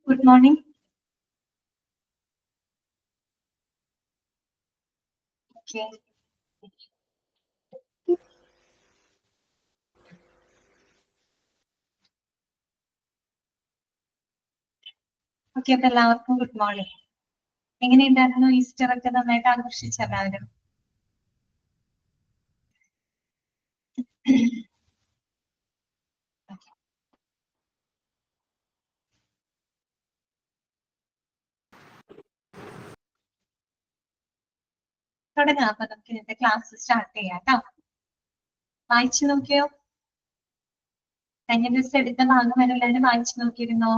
Good morning. Okay. Okay, അപ്പൊ എല്ലാവർക്കും good morning. എങ്ങനെയുണ്ടായിരുന്നു ഈസ്റ്റർ ഒക്കെ? നന്നായിട്ട് ആഘോഷിച്ചു എല്ലാവരും? തുടങ്ങാം. അപ്പൊ നമുക്ക് ഇന്നത്തെ ക്ലാസ് സ്റ്റാർട്ട് ചെയ്യാം കേട്ടോ. വായിച്ചു നോക്കിയോ? കഴിഞ്ഞ ദിവസം എടുത്ത ഭാഗം എല്ലാവരും വായിച്ചു നോക്കിയിരുന്നോ?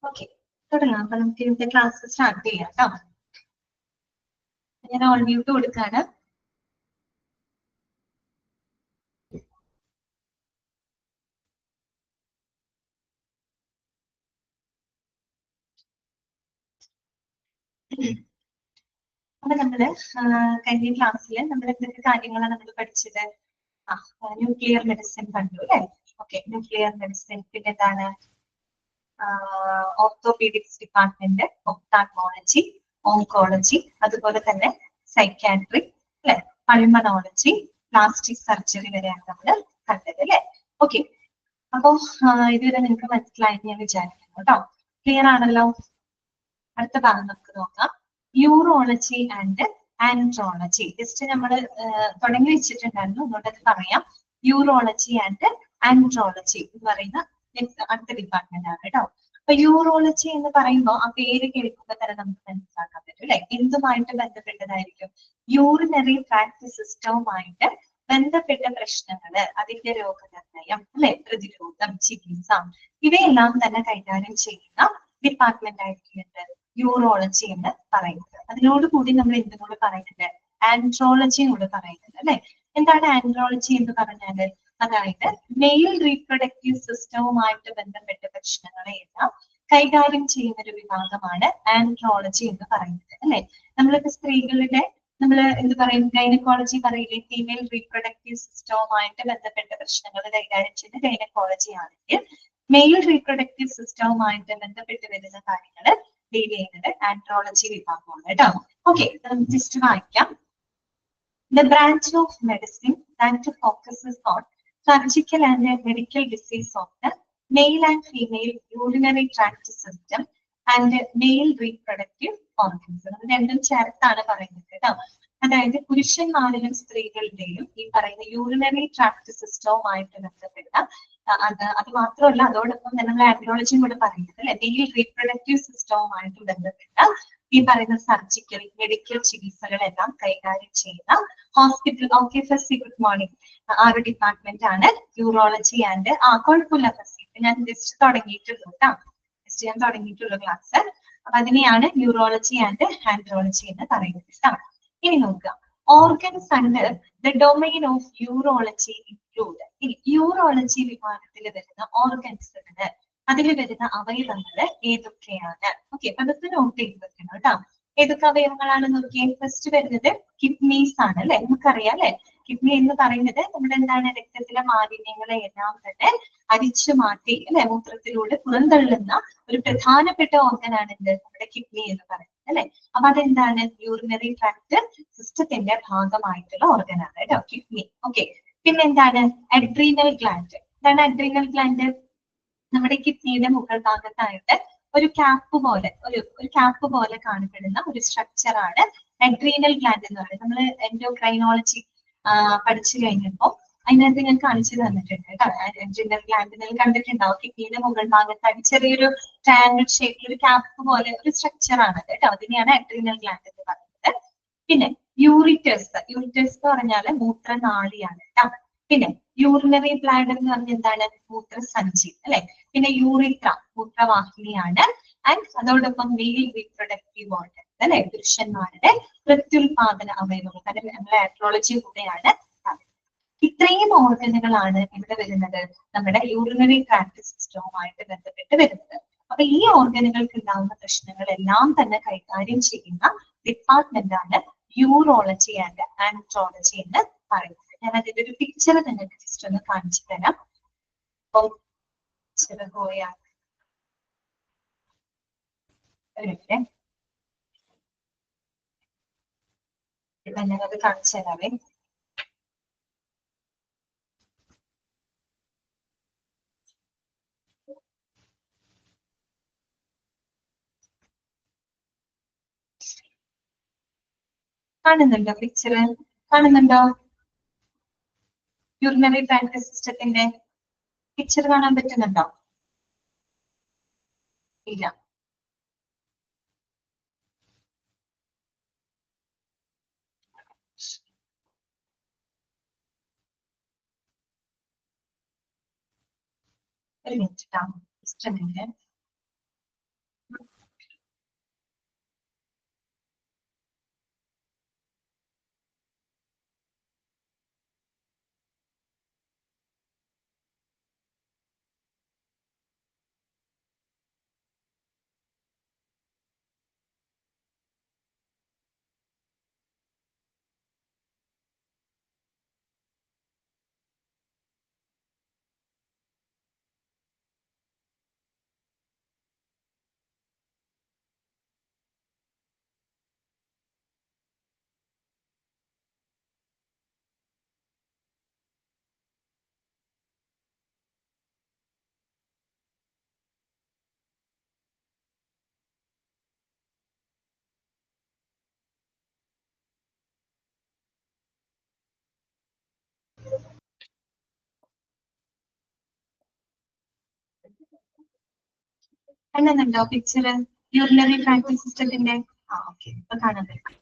ഓക്കെ, തുടങ്ങാം. അപ്പൊ നമുക്ക് ഇന്നത്തെ ക്ലാസ് സ്റ്റാർട്ട് ചെയ്യാം കേട്ടോ. ഞാൻ ഓൺ മ്യൂട്ട് കൊടുക്കാണ്. അപ്പൊ നമ്മള് കഴിഞ്ഞ ക്ലാസ്സിൽ നമ്മൾ എന്തൊക്കെ കാര്യങ്ങളാണ് നമ്മൾ പഠിച്ചത്? ന്യൂക്ലിയർ മെഡിസിൻ കണ്ടു അല്ലെ? ഓക്കെ, ന്യൂക്ലിയർ മെഡിസിൻ, പിന്നെ എന്താണ് ഓർത്തോപീഡിക്സ് ഡിപ്പാർട്ട്മെന്റ്, ഒപ്താൽമോളജി, ഓങ്കോളജി, അതുപോലെ തന്നെ സൈക്യാട്രി അല്ലെ, പൾമണോളജി, പ്ലാസ്റ്റിക് സർജറി വരെയാണ് നമ്മൾ കണ്ടത് അല്ലെ? ഓക്കെ, അപ്പൊ ഇതുവരെ നിങ്ങൾക്ക് മനസ്സിലായി ഞാൻ വിചാരിക്കുന്നു കേട്ടോ. ക്ലിയർ ആണല്ലോ? അടുത്ത ഭാഗം നമുക്ക് നോക്കാം. Urology and andrology. ജസ്റ്റ് നമ്മൾ തുടങ്ങി വെച്ചിട്ടുണ്ടായിരുന്നു, അതുകൊണ്ട് അത് പറയാം. യൂറോളജി ആൻഡ് ആൻഡ്രോളജി എന്ന് പറയുന്ന അടുത്ത ഡിപ്പാർട്ട്മെന്റ് ആണ് കേട്ടോ. അപ്പൊ യൂറോളജി എന്ന് പറയുമ്പോൾ ആ പേര് കേൾക്കുമ്പോൾ തന്നെ നമുക്ക് മനസ്സിലാക്കാൻ പറ്റും അല്ലെ? എന്തുമായിട്ട് ബന്ധപ്പെട്ടതായിരിക്കും? യൂറിനറി ട്രാക്ട് സിസ്റ്റവുമായിട്ട് ബന്ധപ്പെട്ട പ്രശ്നങ്ങള്, അതിന്റെ രോഗനിർണയം അല്ലെ, പ്രതിരോധം, ചികിത്സ, ഇവയെല്ലാം തന്നെ കൈകാര്യം ചെയ്യുന്ന ഡിപ്പാർട്ട്മെന്റ് ആയിരിക്കും യൂറോളജി എന്ന് പറയുന്നത്. അതിനോട് കൂടി നമ്മൾ എന്തും കൂടെ പറയുന്നുണ്ട്? ആൻഡ്രോളജിയും കൂടെ പറയുന്നുണ്ട് അല്ലെ? എന്താണ് ആൻഡ്രോളജി എന്ന് പറഞ്ഞാല്? അതായത് മെയിൽ റീപ്രൊഡക്റ്റീവ് സിസ്റ്റവുമായിട്ട് ബന്ധപ്പെട്ട പ്രശ്നങ്ങളെല്ലാം കൈകാര്യം ചെയ്യുന്ന ഒരു വിഭാഗമാണ് ആൻഡ്രോളജി എന്ന് പറയുന്നത് അല്ലെ? നമ്മളിപ്പോ സ്ത്രീകളുടെ നമ്മൾ എന്ത് പറയും, ഗൈനക്കോളജി പറയില്ലേ? ഫീമെയിൽ റീപ്രൊഡക്റ്റീവ് സിസ്റ്റവുമായിട്ട് ബന്ധപ്പെട്ട പ്രശ്നങ്ങൾ കൈകാര്യം ചെയ്യുന്ന ഗൈനക്കോളജി ആണെങ്കിൽ, മെയിൽ റീപ്രൊഡക്റ്റീവ് സിസ്റ്റവുമായിട്ട് ബന്ധപ്പെട്ട് വരുന്ന കാര്യങ്ങൾ ഡീൽ ചെയ്യുന്നത് ആൻഡ്രോളജി വിഭാഗമാണ് കേട്ടോ. ഓക്കെ, നമുക്ക് ജസ്റ്റ് വായിക്കാം. The branch of medicine that focuses on surgical and medical disease of the male and female urinary tract system and mail reproductive organs. അത് രണ്ടും ചേർത്താണ് പറയുന്നത് കേട്ടോ. അതായത് പുരുഷന്മാരിലും സ്ത്രീകളുടെയും ഈ പറയുന്ന യൂറിനറി ട്രാക്ട് സിസ്റ്റവുമായിട്ട് ബന്ധപ്പെട്ട അത് മാത്രമല്ല, അതോടൊപ്പം തന്നെ നമ്മൾ ആൻഡ്രോളജിയും കൂടെ പറയുന്നത് അല്ലെ, മെയിൽ റീപ്രൊഡക്റ്റീവ് സിസ്റ്റവുമായിട്ട് ബന്ധപ്പെട്ട ഈ പറയുന്ന സർജിക്കൽ മെഡിക്കൽ ചികിത്സകളെല്ലാം കൈകാര്യം ചെയ്യുന്ന hospital. Okay Fasi, good morning. ആ ഒരു ഡിപ്പാർട്ട്മെന്റ് ആണ് യൂറോളജി ആൻഡ് കുഴപ്പമില്ല ഫസി, ഞാൻ ജസ്റ്റ് തുടങ്ങിയിട്ടുള്ളൂ കേട്ടോ, ജസ്റ്റ് ഞാൻ തുടങ്ങിയിട്ടുള്ള ക്ലാസ്. അപ്പൊ അതിനെയാണ് യൂറോളജി ആൻഡ് ആൻഡ്രോളജി എന്ന് പറയുന്നത് കേട്ടോ. ഇനി നോക്കുക, organs under the domain of urology include. ഇനി യൂറോളജി വിഭാഗത്തിൽ വരുന്ന ഓർഗൻസുകള്, അതിൽ വരുന്ന അവയവങ്ങൾ ഏതൊക്കെയാണ്? ഓക്കെ, അപ്പൊ അതൊക്കെ നോട്ട് ചെയ്ത് വെക്കണം കേട്ടോ. ഏതൊക്കെ അവയവങ്ങളാണ് നോക്കിയേ. ഫസ്റ്റ് വരുന്നത് കിഡ്നീസ് ആണ് അല്ലെ, നമുക്കറിയാം അല്ലെ. കിഡ്നി എന്ന് പറയുന്നത് നമ്മുടെ എന്താണ്, രക്തത്തിലെ മാലിന്യങ്ങളെ എല്ലാം തന്നെ അരിച്ചു മാറ്റി അല്ലെ മൂത്രത്തിലൂടെ പുറന്തള്ളുന്ന ഒരു പ്രധാനപ്പെട്ട ഓർഗനാണ് എന്ത്, നമ്മുടെ കിഡ്നി എന്ന് പറയുന്നത് അല്ലെ. അപ്പൊ അതെന്താണ്, യൂറിനറി ട്രാക്ട് സിസ്റ്റത്തിന്റെ ഭാഗമായിട്ടുള്ള ഓർഗനാണ് കേട്ടോ കിഡ്നി. ഓക്കെ, പിന്നെ എന്താണ്, അഡ്രീനൽ ഗ്ലാൻഡ്. എന്താണ് അഡ്രീനൽ ഗ്ലാൻഡ്? നമ്മുടെ കിഡ്നിയുടെ മുകൾ ഭാഗത്തായിട്ട് ഒരു ക്യാപ്പ് പോലെ ഒരു ക്യാപ്പ് പോലെ കാണപ്പെടുന്ന ഒരു സ്ട്രക്ചർ ആണ് അഡ്രീനൽ ഗ്ലാൻഡ് എന്ന് പറയുന്നത്. നമ്മൾ എൻഡോക്രൈനോളജി പഠിച്ചു കഴിഞ്ഞപ്പോൾ അതിനകത്ത് ഞാൻ കാണിച്ചു തന്നിട്ടുണ്ട് കേട്ടോ. അഡ്രീനൽ ഗ്ലാൻഡ് നിങ്ങൾ കണ്ടിട്ടുണ്ടാവും. കിഡ്നിയുടെ മുകൾ ഭാഗത്തായിട്ട് ചെറിയൊരു ട്രയാങ്കിൾ ഷേപ്പിൽ ഒരു ക്യാപ്പ് പോലെ ഒരു സ്ട്രക്ചർ ആണ് കേട്ടോ. അതിനെയാണ് അഡ്രീനൽ ഗ്ലാൻഡ് എന്ന് പറയുന്നത്. പിന്നെ യൂറിറ്റേഴ്സ്. യൂറിറ്റേഴ്സ് എന്ന് പറഞ്ഞാൽ മൂത്രനാളിയാണ് കേട്ടോ. പിന്നെ യൂറിനറി ബ്ലാഡർ എന്ന് പറഞ്ഞാൽ എന്താണ്, മൂത്രസഞ്ചി അല്ലെ. പിന്നെ യൂറിത്ര മൂത്രവാഹിനിയാണ്. ആൻഡ് അതോടൊപ്പം മെയിൽ റീപ്രൊഡക്റ്റീവ് ഓർഗൻ അല്ലെ, പുരുഷന്മാരുടെ പ്രത്യുൽപാദന അവയവങ്ങൾ. കാരണം നമ്മളെ ആൻഡ്രോളജി കൂടെയാണ്. ഇത്രയും ഓർഗനുകളാണ് ഇവിടെ വരുന്നത്, നമ്മുടെ യൂറിനറി ട്രാക്ട് സിസ്റ്റവുമായിട്ട് ബന്ധപ്പെട്ട് വരുന്നത്. അപ്പൊ ഈ ഓർഗനുകൾക്ക് ഉണ്ടാവുന്ന പ്രശ്നങ്ങളെല്ലാം തന്നെ കൈകാര്യം ചെയ്യുന്ന ഡിപ്പാർട്ട്മെന്റ് ആണ് യൂറോളജി ആൻഡ് ആൻഡ്രോളജി എന്ന് പറയുന്നത്. ഞാൻ അതിന്റെ ഒരു പിക്ചർ നിങ്ങൾക്ക് ജസ്റ്റ് ഒന്ന് കാണിച്ചു തരാം. അപ്പം ഞാനത് കാണിച്ചു തരാവേ. കാണുന്നുണ്ടോ പിക്ചർ? കാണുന്നുണ്ടോ? യൂറിനറി ട്രാക്ട് സിസ്റ്റത്തിന്റെ പിക്ചർ കാണാൻ പറ്റുന്നുണ്ടോ? ഇല്ല. ഒരു മിനിറ്റ് ട്ടോ, ജസ്റ്റ് ഒരു മിനിറ്റ്. കാണുന്നുണ്ടോ പിക്ചർ യൂറിനറി ട്രാക്ട് സിസ്റ്റത്തിന്റെ? ഓക്കെ, ഇപ്പൊ കാണാൻ പറ്റും.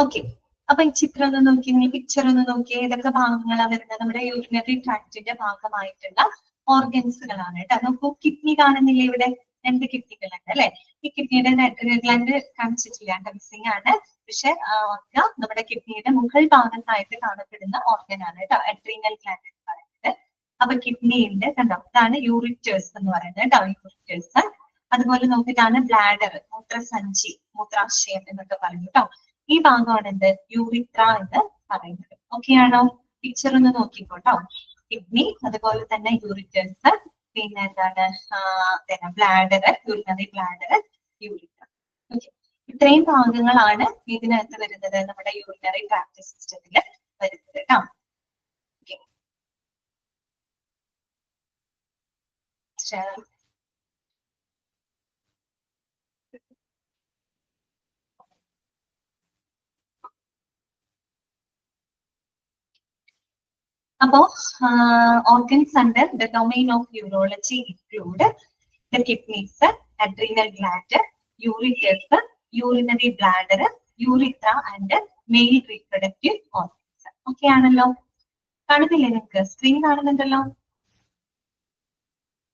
ഓക്കെ, അപ്പൊ ഈ ചിത്രം ഒന്ന് നോക്കി, ഈ പിക്ചർ ഒന്ന് നോക്കി, ഏതൊക്കെ ഭാഗങ്ങളാണ് വരുന്നത്? നമ്മുടെ യൂറിനറി ട്രാക്റ്റിന്റെ ഭാഗമായിട്ടുള്ള ഓർഗൻസുകളാണ് കേട്ടോ. നോക്കൂ, കിഡ്നി കാണുന്നില്ല ഇവിടെ? രണ്ട് കിഡ്നികളുണ്ട് അല്ലെ. ഈ കിഡ്നിയുടെ ഗ്ലാൻഡ് കാണിച്ചിട്ടില്ല, മിസ്സിംഗ് ആണ്. പക്ഷെ നമ്മുടെ കിഡ്നിയുടെ മുകൾ ഭാഗത്തായിട്ട് കാണപ്പെടുന്ന ഓർഗൻ ആണ് കേട്ടോ അഡ്രീനൽ ഗ്ലാൻഡ് എന്ന് പറയുന്നത്. അപ്പൊ കിഡ്നിയുടെ കണ്ടോ, ഇതാണ് യൂറിറ്റേഴ്സ് എന്ന് പറയുന്നത് കേട്ടോ, യൂറിറ്റേഴ്സ്. അതുപോലെ നോക്കിയിട്ടാണ് ബ്ലാഡർ, മൂത്രസഞ്ചി, മൂത്രാശയം എന്നൊക്കെ പറയും കേട്ടോ. ഈ ഭാഗമാണ് എന്ത്, യൂറിത്ര എന്ന് പറയുന്നത്. ഓക്കെ ആണോ? പിക്ചർ ഒന്ന് നോക്കിക്കോട്ടോ. കിഡ്നി, അതുപോലെ തന്നെ യൂറിറ്റേഴ്സ്, പിന്നെ എന്താണ് bladder, urinary bladder, ureter. Okay, ഇത്രയും ഭാഗങ്ങളാണ് ഇതിനകത്ത് വരുന്നത്, നമ്മുടെ യൂറിനറി ട്രാക്ട് സിസ്റ്റത്തിൽ വരുന്നത് കേട്ടോ. അപ്പോ organs under the domain of urology include the kidneys, adrenal gland, ureters, urinary bladder, urethra and male reproductive organs. Okay ആണല്ലോ? കാണുന്നില്ലേ നിങ്ങൾക്ക്? സ്ക്രീൻ കാണുന്നുണ്ടല്ലോ?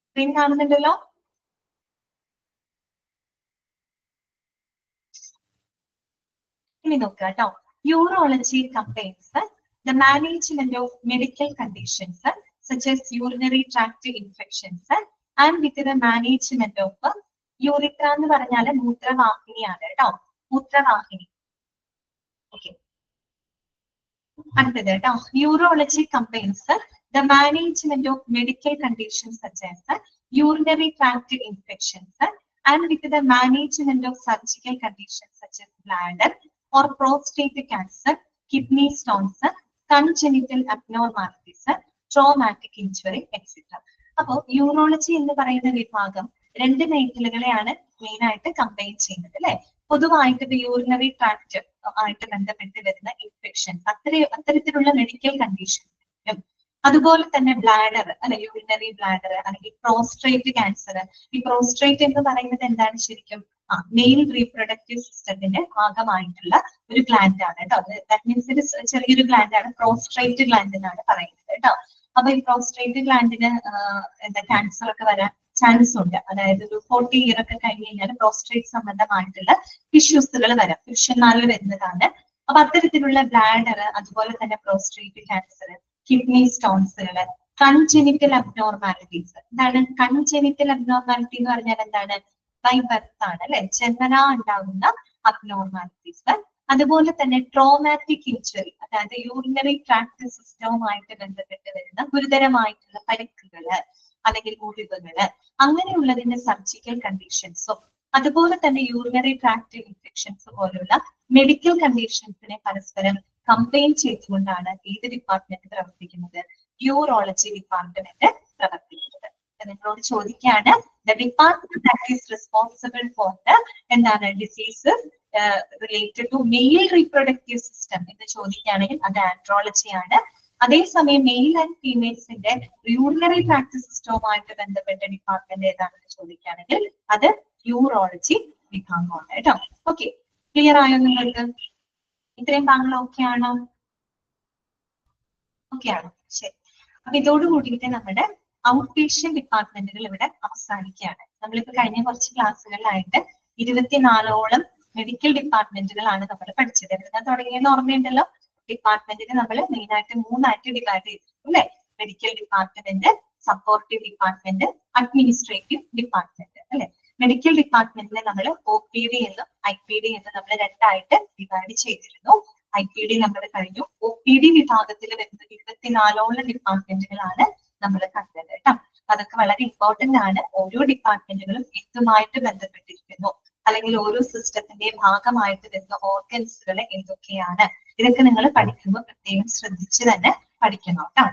സ്ക്രീൻ കാണുന്നുണ്ടല്ലോ? ഇനി നോക്കുക കേട്ടോ. Urology combines the management of medical conditions such as urinary tract infections and with the management of urethra എന്ന് പറഞ്ഞാൽ മൂത്രവാഹിനിയാണ് കേട്ടോ, മൂത്രവാഹിനി. ഓക്കെ, അടുത്തത് കേട്ടോ. Urology combines the management of medical conditions such as urinary tract infections and with the management of surgical conditions such as bladder or prostate cancer, kidney stones, congenital abnormalities, traumatic injury, etc. അപ്പോൾ urology എന്ന് പറയുന്ന വിഭാഗം രണ്ട് മേഖലകളെയാണ് main ആയിട്ട് combine ചെയ്യുന്നത് അല്ലെ. പൊതുവായിട്ട് urinary tract ആയിട്ട് ബന്ധപ്പെട്ട് വരുന്ന ഇൻഫെക്ഷൻസ്, അത്തരത്തിലുള്ള മെഡിക്കൽ കണ്ടീഷൻസും, അതുപോലെ തന്നെ ബ്ലാഡർ അല്ലെ, യൂറിനറി ബ്ലാഡർ അല്ലെങ്കിൽ പ്രോസ്ട്രേറ്റ് ക്യാൻസർ. ഈ പ്രോസ്ട്രേറ്റ് എന്ന് പറയുന്നത് എന്താണ് ശരിക്കും? മെയിൽ റീപ്രൊഡക്റ്റീവ് സിസ്റ്റത്തിന്റെ ഭാഗമായിട്ടുള്ള ഒരു ഗ്ലാൻഡ് ആണ് കേട്ടോ. ദാറ്റ് മീൻസ് ഇത് ചെറിയൊരു ഗ്ലാൻഡ് ആണ്, പ്രോസ്ട്രേറ്റ് ഗ്ലാൻഡ് എന്നാണ് പറയുന്നത് കേട്ടോ. അപ്പൊ ഈ പ്രോസ്ട്രേറ്റ് ഗ്ലാൻഡിന് എന്താ ക്യാൻസർ ഒക്കെ വരാൻ ചാൻസ് ഉണ്ട്. അതായത് ഒരു 40 ഇയർ ഒക്കെ കഴിഞ്ഞ് കഴിഞ്ഞാൽ പ്രോസ്ട്രേറ്റ് സംബന്ധമായിട്ടുള്ള ഇഷ്യൂസുകൾ വരാം, പുരുഷന്മാരിൽ വരുന്നതാണ്. അപ്പൊ അത്തരത്തിലുള്ള ബ്ലാഡർ, അതുപോലെ തന്നെ പ്രോസ്ട്രേറ്റ് ക്യാൻസർ, കിഡ്നി സ്റ്റോൺസുകൾ, കൺജെനിറ്റൽ അബ്നോർമാലിറ്റീസ്. എന്താണ് കൺജെനിറ്റൽ അബ്നോർമാലിറ്റി എന്ന് പറഞ്ഞാൽ? എന്താണ്? ബൈ ബർത്ത് ആണ് അല്ലെ, ജന്മനാ ഉണ്ടാകുന്ന അബ്നോർമാലിറ്റീസ്. അതുപോലെ തന്നെ ട്രോമാറ്റിക് ഇഞ്ചുറി, അതായത് യൂറിനറി ട്രാക്ട് സിസ്റ്റവുമായിട്ട് ബന്ധപ്പെട്ട് വരുന്ന ഗുരുതരമായിട്ടുള്ള പരിക്കുകള് അല്ലെങ്കിൽ മുറിവുകള്, അങ്ങനെയുള്ളതിന്റെ സർജിക്കൽ കണ്ടീഷൻസും, അതുപോലെ തന്നെ യൂറിനറി ട്രാക്ട് ഇൻഫെക്ഷൻസ് പോലുള്ള മെഡിക്കൽ കണ്ടീഷൻസിനെ പരസ്പരം കമ്പൈൻ ചെയ്തുകൊണ്ടാണ് ഏത് ഡിപ്പാർട്ട്മെന്റ് പ്രവർത്തിക്കുന്നത്? യൂറോളജി ഡിപ്പാർട്ട്മെന്റ് പ്രവർത്തിക്കുന്നത്. നിങ്ങളോട് ചോദിക്കുകയാണ്, the department that is responsible for the എന്താണ് diseases related to male reproductive system എന്ന് ചോദിക്കുകയാണെങ്കിൽ അത് ആൻഡ്രോളജി ആണ്. അതേസമയം മെയിൽ ആൻഡ് ഫീമെയിൽസിന്റെ യൂറിനറി ട്രാക്ട് സിസ്റ്റവുമായിട്ട് ബന്ധപ്പെട്ട ഡിപ്പാർട്ട്മെന്റ് ഏതാണെന്ന് ചോദിക്കുകയാണെങ്കിൽ അത് യൂറോളജി വിഭാഗമാണ് കേട്ടോ. ഓക്കെ, ക്ലിയർ ആയോ നിങ്ങൾക്ക്? ഇത്രയും ഭാഗങ്ങൾ ഓക്കെ ആണോ? ഓക്കെ ആണോ? ശരി. അപ്പൊ ഇതോട് കൂടിയിട്ട് നമ്മുടെ ഔട്ട് പേഷ്യന്റ് ഡിപ്പാർട്ട്മെന്റുകൾ ഇവിടെ അവസാനിക്കുകയാണ്. നമ്മളിപ്പോ കഴിഞ്ഞ കുറച്ച് ക്ലാസ്സുകളിലായിട്ട് 24ഓളം മെഡിക്കൽ ഡിപ്പാർട്ട്മെന്റുകളാണ് നമ്മൾ പഠിച്ചത്. എവിടുന്ന തുടങ്ങിയെന്ന് ഓർമ്മയുണ്ടല്ലോ? ഡിപ്പാർട്ട്മെന്റിനെ നമ്മൾ മെയിൻ ആയിട്ട് 3ആയിട്ട് ഡിവൈഡ് ചെയ്തിട്ടുണ്ട് അല്ലെ. Medical department, supportive department, administrative department അല്ലെ. മെഡിക്കൽ ഡിപ്പാർട്ട്മെന്റിനെ നമ്മൾ OPD എന്നും IPD എന്നും നമ്മൾ രണ്ടായിട്ട് ഡിവൈഡ് ചെയ്തിരുന്നു. IPD നമ്മൾ കഴിഞ്ഞു. OPD വിഭാഗത്തിൽ വരുന്ന 24ഓളം ഡിപ്പാർട്ട്മെന്റുകളാണ് നമ്മൾ കണ്ടത് കേട്ടോ. അതൊക്കെ വളരെ ഇമ്പോർട്ടന്റ് ആണ്. ഓരോ ഡിപ്പാർട്ട്മെന്റുകളും ഇതുമായിട്ട് ബന്ധപ്പെട്ടിരിക്കുന്നു, അല്ലെങ്കിൽ ഓരോ സിസ്റ്റത്തിന്റെ ഭാഗമായിട്ട് വരുന്ന ഓർഗൻസുകൾ എന്തൊക്കെയാണ്, ഇതൊക്കെ നിങ്ങൾ പഠിക്കുമ്പോൾ പ്രത്യേകം ശ്രദ്ധിച്ച് തന്നെ പഠിക്കണം കേട്ടോ.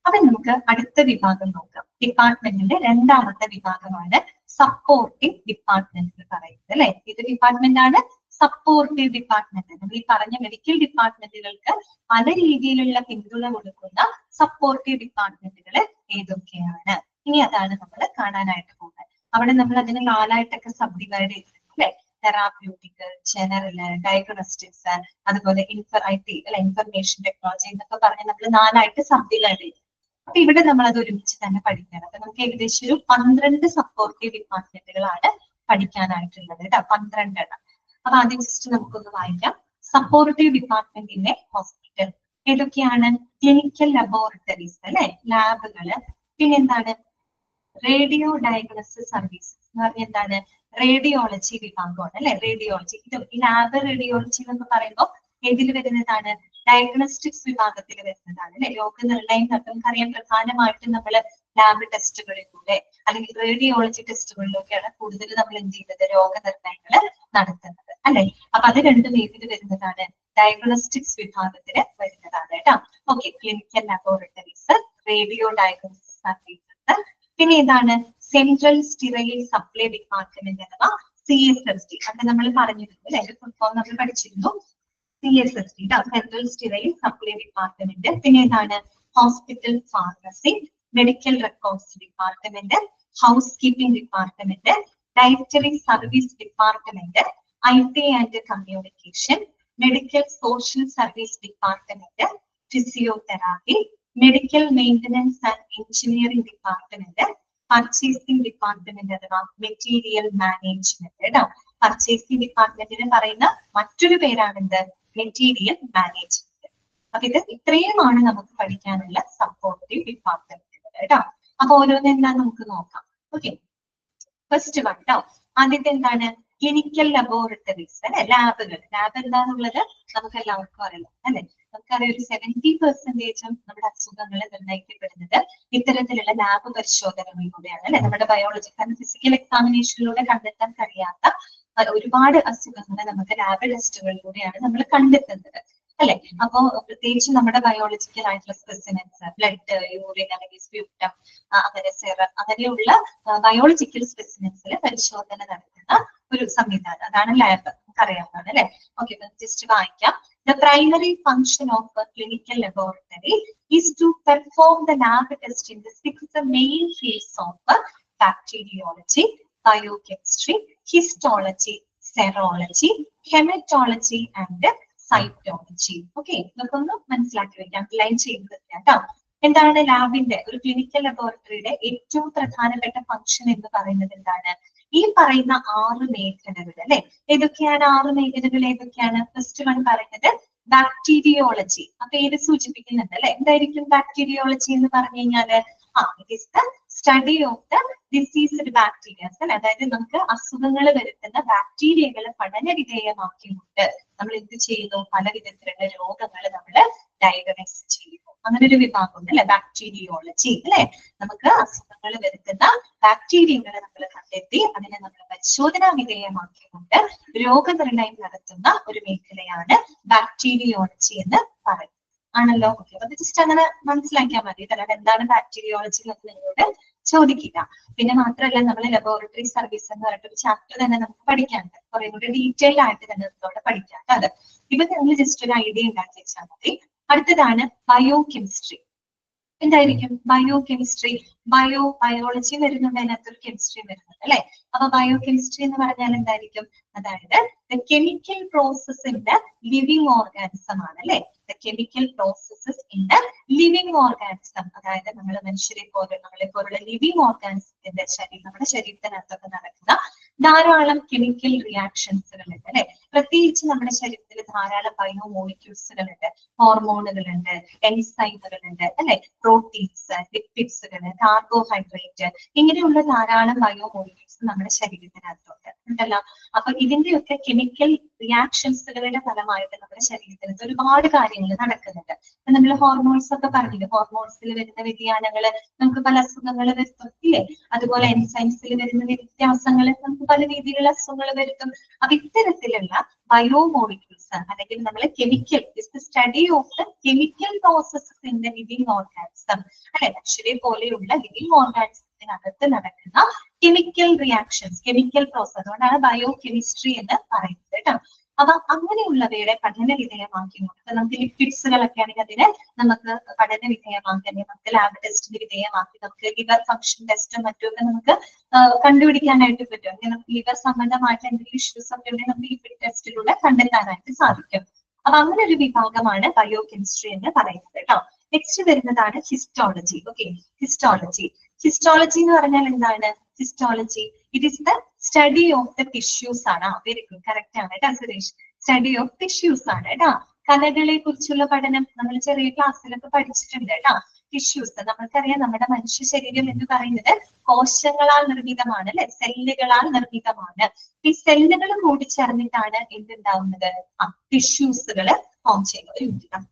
അപ്പൊ നമുക്ക് അടുത്ത വിഭാഗം നോക്കാം. ഡിപ്പാർട്ട്മെന്റിന്റെ രണ്ടാമത്തെ വിഭാഗമാണ് സപ്പോർട്ടീവ് ഡിപ്പാർട്ട്മെന്റ് എന്ന് പറയുന്നത് അല്ലെ. ഇത് ഡിപ്പാർട്ട്മെന്റ് ആണ് സപ്പോർട്ടീവ് ഡിപ്പാർട്ട്മെന്റ്. നമ്മൾ ഈ പറഞ്ഞ മെഡിക്കൽ ഡിപ്പാർട്ട്മെന്റുകൾക്ക് പല രീതിയിലുള്ള പിന്തുണ കൊടുക്കുന്ന സപ്പോർട്ടീവ് ഡിപ്പാർട്ട്മെന്റുകൾ ഏതൊക്കെയാണ്? ഇനി അതാണ് നമ്മൾ കാണാനായിട്ട് പോകുന്നത്. അവിടെ നമ്മൾ അതിന് 4ആയിട്ടൊക്കെ സബ് ഡിവൈഡ് ചെയ്തിട്ടുണ്ട് അല്ലെ. തെറാപ്യൂട്ടിക്, ജനറൽ, ഡയഗ്നോസ്റ്റിക്സ്, അതുപോലെ ഇൻഫർമേഷൻ ടെക്നോളജി എന്നൊക്കെ പറഞ്ഞ് നമ്മൾ 4ആയിട്ട് സബ് ഡിവൈഡ് ചെയ്തു. അപ്പൊ ഇവിടെ നമ്മൾ അത് ഒരുമിച്ച് തന്നെ പഠിക്കണം. അപ്പൊ നമുക്ക് ഏകദേശം ഒരു 12 സപ്പോർട്ടീവ് ഡിപ്പാർട്ട്മെന്റുകളാണ് പഠിക്കാനായിട്ടുള്ളത് കേട്ടോ. 12 എണ്ണം. അപ്പൊ ആദ്യം ജസ്റ്റ് നമുക്കൊന്ന് വായിക്കാം. സപ്പോർട്ടീവ് ഡിപ്പാർട്ട്മെന്റിന്റെ ഹോസ്പിറ്റൽ ഏതൊക്കെയാണ്? ക്ലിനിക്കൽ ലബോറട്ടറീസ് അല്ലെ, ലാബുകള്. പിന്നെന്താണ്? റേഡിയോ ഡയഗ്നോസിസ് സർവീസസ് എന്ന് പറഞ്ഞാൽ എന്താണ്? റേഡിയോളജി വിഭാഗമാണ് അല്ലെ. റേഡിയോളജി, ഇത് ലാബ് റേഡിയോളജി എന്ന് പറയുമ്പോൾ ഏതിൽ വരുന്നതാണ്? ഡയഗ്നോസ്റ്റിക്സ് വിഭാഗത്തിൽ വരുന്നതാണ് അല്ലെ. രോഗനിർണയം നമുക്കറിയാം പ്രധാനമായിട്ടും നമ്മൾ ലാബ് ടെസ്റ്റുകളിലൂടെ അല്ലെങ്കിൽ റേഡിയോളജി ടെസ്റ്റുകളിലൂടെയാണ് കൂടുതൽ നമ്മൾ എന്ത് ചെയ്യുന്നത് രോഗനിർണയങ്ങൾ നടത്തുന്നത് അല്ലെ. അപ്പൊ അത് രണ്ടും ഏതിൽ വരുന്നതാണ്? ഡയഗ്നോസ്റ്റിക്സ് വിഭാഗത്തിന് വരുന്നതാണ് കേട്ടോ. Okay, clinical laboratories, radio diagnostics services, പിന്നെ ഏതാണ് സെൻട്രൽ സ്റ്റീറൈൽ സപ്ലൈ ഡിപ്പാർട്ട്മെന്റ് അഥവാ CSSD. അത് നമ്മൾ പറഞ്ഞിരുന്നു അല്ലെ, ഫുൾ ഫോം നമ്മൾ പഠിച്ചിരുന്നു. CSSD central sterile supply department. പിന്നെ ഏതാണ് hospital pharmacy, medical records department, house keeping department, dietary service department, IT and communication, medical social service department, physiotherapy, medical maintenance and engineering department, purchasing department അഥവാ material management കേട്ടോ. Purchasing ഡിപ്പാർട്ട്മെന്റിന് പറയുന്ന മറ്റൊരു പേരാണെന്ത്? Material management. അപ്പൊ ഇത് ഇത്രയുമാണ് നമുക്ക് പഠിക്കാനുള്ള സപ്പോർട്ടീവ് ഡിപ്പാർട്ട്മെന്റ് കേട്ടോ. അപ്പൊ ഓരോന്ന് എന്താ നമുക്ക് നോക്കാം. ഓക്കെ, ഫസ്റ്റ് വൺ കേട്ടോ. ആദ്യത്തെ എന്താണ്? ക്ലിനിക്കൽ ലബോറട്ടറീസ് അല്ലെ, ലാബുകൾ. ലാബ് എന്താന്നുള്ളത് നമുക്ക് എല്ലാവർക്കും അറിയാം അല്ലെ. നമുക്കറിയാം ഒരു 70% നമ്മുടെ അസുഖങ്ങൾ നിർണ്ണയിക്കപ്പെടുന്നത് ഇത്തരത്തിലുള്ള ലാബ് പരിശോധനകളിലൂടെയാണ് അല്ലെ. നമ്മുടെ ബയോളജി കാരണം ഫിസിക്കൽ എക്സാമിനേഷനിലൂടെ കണ്ടെത്താൻ കഴിയാത്ത ഒരുപാട് അസുഖങ്ങൾ നമുക്ക് ലാബ് ടെസ്റ്റുകളിലൂടെയാണ് നമ്മൾ കണ്ടെത്തുന്നത് അല്ലെ. അപ്പോ പ്രത്യേകിച്ച് നമ്മുടെ ബയോളജിക്കൽ ആയിട്ടുള്ള സ്പെസിമെൻസ്, ബ്ലഡ്, യൂറിൻ അല്ലെങ്കിൽ സ്പ്യൂട്ടം, അങ്ങനെ സെറം, അങ്ങനെയുള്ള ബയോളജിക്കൽ സ്പെസിമെൻസിൽ പരിശോധന നടത്തുന്ന ഒരു സംവിധാനം, അതാണ് ലാബ്. നമുക്കറിയാവുന്നതാണ് അല്ലെ. ഓക്കെ, ജസ്റ്റ് വായിക്കാം. The primary function of a clinical laboratory is to perform the lab test in the 6 main fields of bacteriology, biochemistry, histology, serology, hematology, and cytology. Okay, നമുക്കൊന്ന് മനസ്സിലാക്കി വെക്കാം, ലൈൻ ചെയ്ത് കേട്ടോ. എന്താണ് ലാബിന്റെ ഒരു ക്ലിനിക്കൽ ലബോറട്ടറിയുടെ ഏറ്റവും പ്രധാനപ്പെട്ട ഫംഗ്ഷൻ എന്ന് പറയുന്നത്? എന്താണ്? ഈ പറയുന്ന 6 മേഖലകൾ അല്ലെ. ഏതൊക്കെയാണ് 6 മേഖലകൾ? ഏതൊക്കെയാണ്? ഫസ്റ്റ് വൺ പറയുന്നത് ബാക്ടീരിയോളജി. ആ പേര് സൂചിപ്പിക്കുന്നുണ്ട് അല്ലെ. എന്തായിരിക്കും ബാക്ടീരിയോളജി എന്ന് പറഞ്ഞു കഴിഞ്ഞാല്? It is the study of the diseased bacterias അല്ലെ. അതായത് നമുക്ക് അസുഖങ്ങൾ വരുത്തുന്ന ബാക്ടീരിയകളെ പഠന വിധേയമാക്കിക്കൊണ്ട് നമ്മൾ എന്ത് ചെയ്യുന്നു? പല വിധത്തിലുള്ള രോഗങ്ങൾ നമ്മൾ ഡയഗ്നോസ് ചെയ്യുന്നു. അങ്ങനെ ഒരു വിഭാഗം ഉണ്ട് അല്ലെ, ബാക്ടീരിയോളജി അല്ലെ. നമുക്ക് അസുഖങ്ങൾ വരുത്തുന്ന ബാക്ടീരിയകളെ നമ്മൾ കണ്ടെത്തി അതിനെ നമ്മൾ പരിശോധനാ വിധേയമാക്കിക്കൊണ്ട് രോഗനിർണയം നടത്തുന്ന ഒരു മേഖലയാണ് ബാക്ടീരിയോളജി എന്ന് പറയുന്നത്. ആണല്ലോ. ഓക്കെ, അത് ജസ്റ്റ് അങ്ങനെ മനസ്സിലാക്കിയാൽ മതി. അല്ലാതെ എന്താണ് ബാക്ടീരിയോളജി എന്ന് നിങ്ങളോട് ചോദിക്കുക. പിന്നെ മാത്രമല്ല നമ്മൾ ലബോറട്ടറി സർവീസ് എന്ന് പറഞ്ഞിട്ട് ഒരു ചാപ്റ്റർ തന്നെ നമുക്ക് പഠിക്കാനുണ്ട്. കുറെ കൂടി ഡീറ്റെയിൽ ആയിട്ട് തന്നെ നമ്മളോട് പഠിക്കാം. അത് ഇപ്പൊ നിങ്ങൾ ജസ്റ്റ് ഒരു ഐഡിയ ഉണ്ടാക്കി വെച്ചാൽ മതി. അടുത്തതാണ് ബയോ കെമിസ്ട്രി. എന്തായിരിക്കും ബയോ കെമിസ്ട്രി? ബയോളജി വരുന്നുണ്ട്, അതിനകത്തൊരു കെമിസ്ട്രി വരുന്നുണ്ട് അല്ലെ. അപ്പൊ ബയോ കെമിസ്ട്രി എന്ന് പറഞ്ഞാൽ എന്തായിരിക്കും? അതായത് chemical process in the living organism ആണ് അല്ലെ. Chemical processes in the living organism, അതായത് നമ്മൾ മനുഷ്യരെ നമ്മളെ പോലുള്ള ലിവിങ് ഓർഗാനിസത്തിന്റെ നമ്മുടെ ശരീരത്തിനകത്തൊക്കെ നടക്കുന്ന ധാരാളം കെമിക്കൽ റിയാക്ഷൻസുകൾ ഉണ്ട് അല്ലെ. പ്രത്യേകിച്ച് നമ്മുടെ ശരീരത്തിൽ ധാരാളം ബയോ മോളിക്യൂൾസുകളുണ്ട്, ഹോർമോണുകളുണ്ട്, എൻസൈമുകളുണ്ട് അല്ലെ, പ്രോട്ടീൻസ്, ലിപ്പിഡ്സുകൾ, കാർബോഹൈഡ്രേറ്റ്, ഇങ്ങനെയുള്ള ധാരാളം ബയോ മോളിക്യൂൾസ് നമ്മുടെ ശരീരത്തിനകത്തുണ്ട് ഉണ്ടല്ലോ. അപ്പൊ ഇതിന്റെയൊക്കെ കെമിക്കൽ റിയാക്ഷൻസുകളുടെ ഫലമായിട്ട് നമ്മുടെ ശരീരത്തിനകത്ത് ഒരുപാട് കാര്യങ്ങൾ നടക്കുന്നുണ്ട്. നമ്മൾ ഹോർമോൺസ് ഒക്കെ പറഞ്ഞില്ലേ, ഹോർമോൺസിൽ വരുന്ന വ്യതിയാനങ്ങൾ നമുക്ക് പല അസുഖങ്ങൾ വരുത്തും ഇല്ലേ. അതുപോലെ എൻസൈംസിൽ വരുന്ന വ്യത്യാസങ്ങൾ നമുക്ക് പല രീതിയിലുള്ള അസുഖങ്ങൾ വരുത്തും. അപ്പൊ ഇത്തരത്തിലുള്ള ബയോ മോളിക്യൂൾസ് അല്ലെങ്കിൽ നമ്മൾ chemical study of the chemical processes in the living organism അല്ലെ. മനുഷ്യരെ പോലെയുള്ള ലിവിങ് ഓർഗാനിസത്തിനകത്ത് നടക്കുന്ന കെമിക്കൽ റിയാക്ഷൻസ്, കെമിക്കൽ പ്രോസസ്, അതുകൊണ്ടാണ് ബയോ കെമിസ്ട്രി എന്ന് പറയുന്നത് കേട്ടോ. അപ്പൊ അങ്ങനെയുള്ളവയുടെ പഠന വിധേയമാക്കിക്കൊണ്ട് നമുക്ക് ലിക്വിഡ്സുകളൊക്കെ ആണെങ്കിൽ അതിനെ നമുക്ക് പഠന വിധേയമാക്കി, നമുക്ക് ലാബ് ടെസ്റ്റിന് വിധേയമാക്കി നമുക്ക് ലിവർ ഫംഗ്ഷൻ ടെസ്റ്റും മറ്റുമൊക്കെ നമുക്ക് കണ്ടുപിടിക്കാനായിട്ട് പറ്റും. അങ്ങനെ നമുക്ക് ലിവർ സംബന്ധമായിട്ട് എന്തെങ്കിലും ഇഷ്യൂസ് ഒക്കെ ഉണ്ടെങ്കിൽ നമുക്ക് ലിക്വിഡ് ടെസ്റ്റിലൂടെ കണ്ടെത്താനായിട്ട് സാധിക്കും. അപ്പൊ അങ്ങനെ ഒരു വിഭാഗമാണ് ബയോ കെമിസ്ട്രി എന്ന് പറയുന്നത് കേട്ടോ. നെക്സ്റ്റ് വരുന്നതാണ് ഹിസ്റ്റോളജി. Okay, histology. ഹിസ്റ്റോളജി എന്ന് പറഞ്ഞാൽ എന്താണ്? Histology it is the study of the tissues ആണ്. വെരി ഗുഡ്, കറക്റ്റ് ആണ് കേട്ടോ സുരേഷ്. സ്റ്റഡി ഓഫ് ടിഷ്യൂസ് ആണ് കേട്ടോ. കലകളെ കുറിച്ചുള്ള പഠനം നമ്മൾ ചെറിയ ക്ലാസ്സിലൊക്കെ പഠിച്ചിട്ടുണ്ട് കേട്ടോ. ടിഷ്യൂസ് നമുക്കറിയാം, നമ്മുടെ മനുഷ്യ ശരീരം എന്ന് പറയുന്നത് കോശങ്ങളാൽ നിർമ്മിതമാണ് അല്ലെ, സെല്ലുകളാൽ നിർമ്മിതമാണ്. ഈ സെല്ലുകൾ കൂടി ചേർന്നിട്ടാണ് എന്തുണ്ടാവുന്നത്? ടിഷ്യൂസുകൾ ഫോം ചെയ്യുന്നത്. ഒരു മിനിറ്റ്,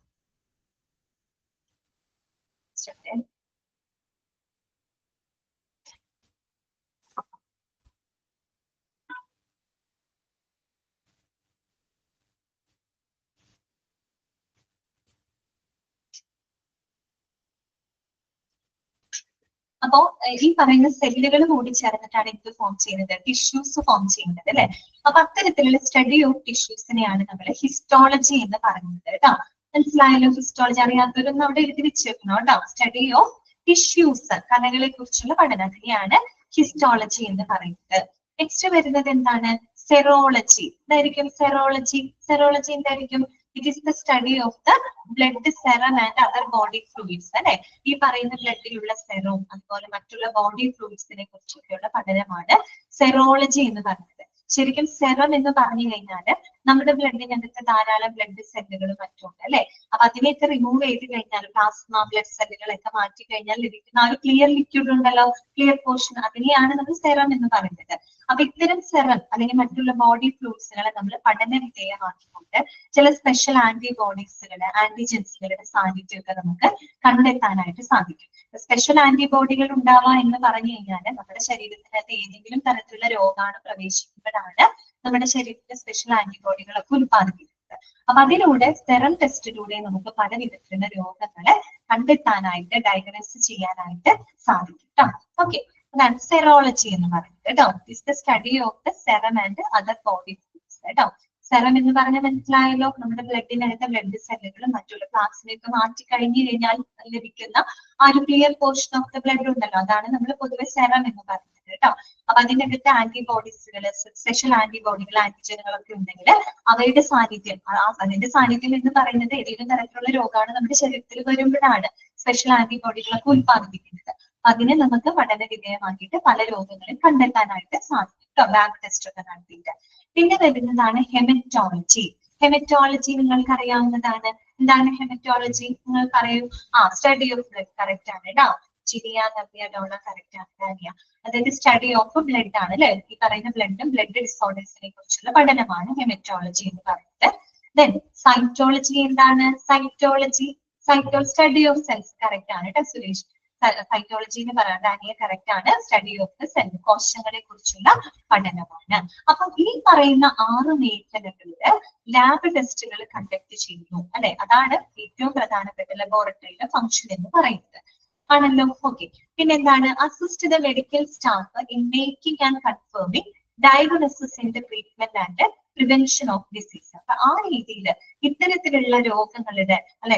അപ്പോ ഈ പറയുന്ന സെല്ലുകൾ കൂടി ചേർന്നിട്ടാണ് ഇത് ഫോം ചെയ്യുന്നത്, ടിഷ്യൂസ് ഫോം ചെയ്യുന്നത് അല്ലെ. അപ്പൊ അത്തരത്തിലുള്ള സ്റ്റഡി ഓഫ് ടിഷ്യൂസിനെയാണ് നമ്മൾ ഹിസ്റ്റോളജി എന്ന് പറയുന്നത് കേട്ടോ. മനസ്സിലായല്ലോ? ഹിസ്റ്റോളജി അറിയാത്തവരൊന്നും അവിടെ എഴുതി വെച്ചേക്കണം കേട്ടോ. സ്റ്റഡി ഓഫ് ടിഷ്യൂസ്, കലകളെ കുറിച്ചുള്ള പഠനത്തിനെയാണ് ഹിസ്റ്റോളജി എന്ന് പറയുന്നത്. നെക്സ്റ്റ് വരുന്നത് എന്താണ്? സെറോളജി. എന്തായിരിക്കും സെറോളജി? സെറോളജി എന്തായിരിക്കും? It is the study of the blood, serum and other body fluids അല്ലെ. ഈ പറയുന്ന ബ്ലഡിലുള്ള സെറവും അതുപോലെ മറ്റുള്ള ബോഡി ഫ്ലൂയിഡ്സിനെ കുറിച്ചൊക്കെയുള്ള പഠനമാണ് സെറോളജി എന്ന് പറയുന്നത്. ശരിക്കും സെറം എന്ന് പറഞ്ഞു കഴിഞ്ഞാൽ നമ്മുടെ ബ്ലഡിനകത്ത് ധാരാളം ബ്ലഡ് സെല്ലുകളും മറ്റുണ്ട് അല്ലെ. അപ്പൊ അതിനെയൊക്കെ റിമൂവ് ചെയ്ത് കഴിഞ്ഞാൽ പ്ലാസ്മ ബ്ലഡ് സെല്ലുകളൊക്കെ മാറ്റി കഴിഞ്ഞാൽ ലഭിക്കുന്ന ഒരു ക്ലിയർ ലിക്വിഡ് ഉണ്ടല്ലോ, ക്ലിയർ പോർഷൻ, അതിനെയാണ് നമ്മൾ സെറം എന്ന് പറയുന്നത്. അപ്പൊ ഇത്തരം സെറം അല്ലെങ്കിൽ മറ്റുള്ള ബോഡി ഫ്ലൂയിഡ്സുകളെ നമ്മൾ പഠന വിധേയമാക്കിക്കൊണ്ട് ചില സ്പെഷ്യൽ ആന്റിബോഡീസുകള്, ആന്റിജൻസുകളുടെ സാന്നിധ്യമൊക്കെ നമുക്ക് കണ്ടെത്താനായിട്ട് സാധിക്കും. സ്പെഷ്യൽ ആന്റിബോഡികൾ ഉണ്ടാവുക എന്ന് പറഞ്ഞു കഴിഞ്ഞാൽ നമ്മുടെ ശരീരത്തിനകത്ത് ഏതെങ്കിലും തരത്തിലുള്ള രോഗാണു പ്രവേശിക്കുമ്പോഴാണ് നമ്മുടെ ശരീരത്തിലെ സ്പെഷ്യൽ ആന്റിബോഡികളൊക്കെ ഉത്പാദിപ്പിക്കുന്നത്. അപ്പൊ അതിലൂടെ സെറം ടെസ്റ്റിലൂടെ നമുക്ക് പല വിധത്തിലുള്ള രോഗങ്ങളെ കണ്ടെത്താനായിട്ട്, ഡയഗ്നോസ് ചെയ്യാനായിട്ട് സാധിക്കും കേട്ടോ. ഓക്കെ, അതാണ് സെറോളജി എന്ന് പറയുന്നത് കേട്ടോ. Is the study of the serum and other body fluids കേട്ടോ. സെറം എന്ന് പറഞ്ഞാൽ മനസ്സിലായല്ലോ, നമ്മുടെ ബ്ലഡിനകത്തെ ബ്ലഡ് സെല്ലുകളും മറ്റുള്ള പ്ലാസ്മയൊക്കെ മാറ്റി കഴിഞ്ഞു കഴിഞ്ഞാൽ ലഭിക്കുന്ന ആ ഒരു clear portion of the blood ഉണ്ടല്ലോ, അതാണ് നമ്മൾ പൊതുവെ സെറം എന്ന് പറയുന്നത് കേട്ടോ. അപ്പൊ അതിനകത്ത് ആന്റിബോഡീസുകൾ, സ്പെഷ്യൽ ആന്റിബോഡികൾ, ആന്റിജനുകളൊക്കെ ഉണ്ടെങ്കിൽ അവയുടെ സാന്നിധ്യം, അതിന്റെ സാന്നിധ്യം എന്ന് പറയുന്നത് ഏതെങ്കിലും തരത്തിലുള്ള രോഗാണു നമ്മുടെ ശരീരത്തിൽ വരുമ്പോഴാണ് സ്പെഷ്യൽ ആന്റിബോഡികളൊക്കെ ഉത്പാദിപ്പിക്കുന്നത്. അതിനെ നമുക്ക് പഠന വിധേയമാക്കിയിട്ട് പല രോഗങ്ങളും കണ്ടെത്താനായിട്ട് സാധിക്കും, ലാബ് ടെസ്റ്റ് ഒക്കെ നടത്തിയിട്ട്. പിന്നെ വരുന്നതാണ് ഹെമറ്റോളജി. ഹെമറ്റോളജി നിങ്ങൾക്ക് അറിയാവുന്നതാണ്. എന്താണ് ഹെമറ്റോളജി? നിങ്ങൾക്കറിയൂ? സ്റ്റഡി ഓഫ് ബ്ലഡ്, കറക്റ്റ് ആണ് കേട്ടോ. ചിരിയ, നവ്യ, ഡോണ കറക്റ്റ് ആണ്. ഡാനിയ, അതായത് സ്റ്റഡി ഓഫ് ബ്ലഡ് ആണ് അല്ലെ. ഈ പറയുന്ന ബ്ലഡും ബ്ലഡ് ഡിസോർഡേഴ്സിനെ കുറിച്ചുള്ള പഠനമാണ് ഹെമറ്റോളജി എന്ന് പറയുന്നത്. ദെൻ സൈറ്റോളജി എന്താണ്? Cytology, study of cells, correct ആണ് കേട്ടോ സുരേഷ്. സൈറ്റോളജി എന്ന് പറയാൻ ഡാനിയ കറക്റ്റ് ആണ്. സ്റ്റഡി ഓഫ് ദ സെൽ, കോശങ്ങളെ കുറിച്ചുള്ള പഠനമാണ്. അപ്പൊ ഈ പറയുന്ന 6 മേഖലകളില് ലാബ് ടെസ്റ്റുകൾ കണ്ടക്ട് ചെയ്യുന്നു അല്ലെ. അതാണ് ഏറ്റവും പ്രധാനപ്പെട്ട ലബോറട്ടറിയുടെ ഫംഗ്ഷൻ എന്ന് പറയുന്നത് ആണല്ലോ. ഓക്കെ, പിന്നെന്താണ്? Assist the medical staff in making and confirming diagnosis in the treatment and prevention of disease. അപ്പൊ ആ രീതിയിൽ ഇത്തരത്തിലുള്ള രോഗങ്ങളുടെ അല്ലെ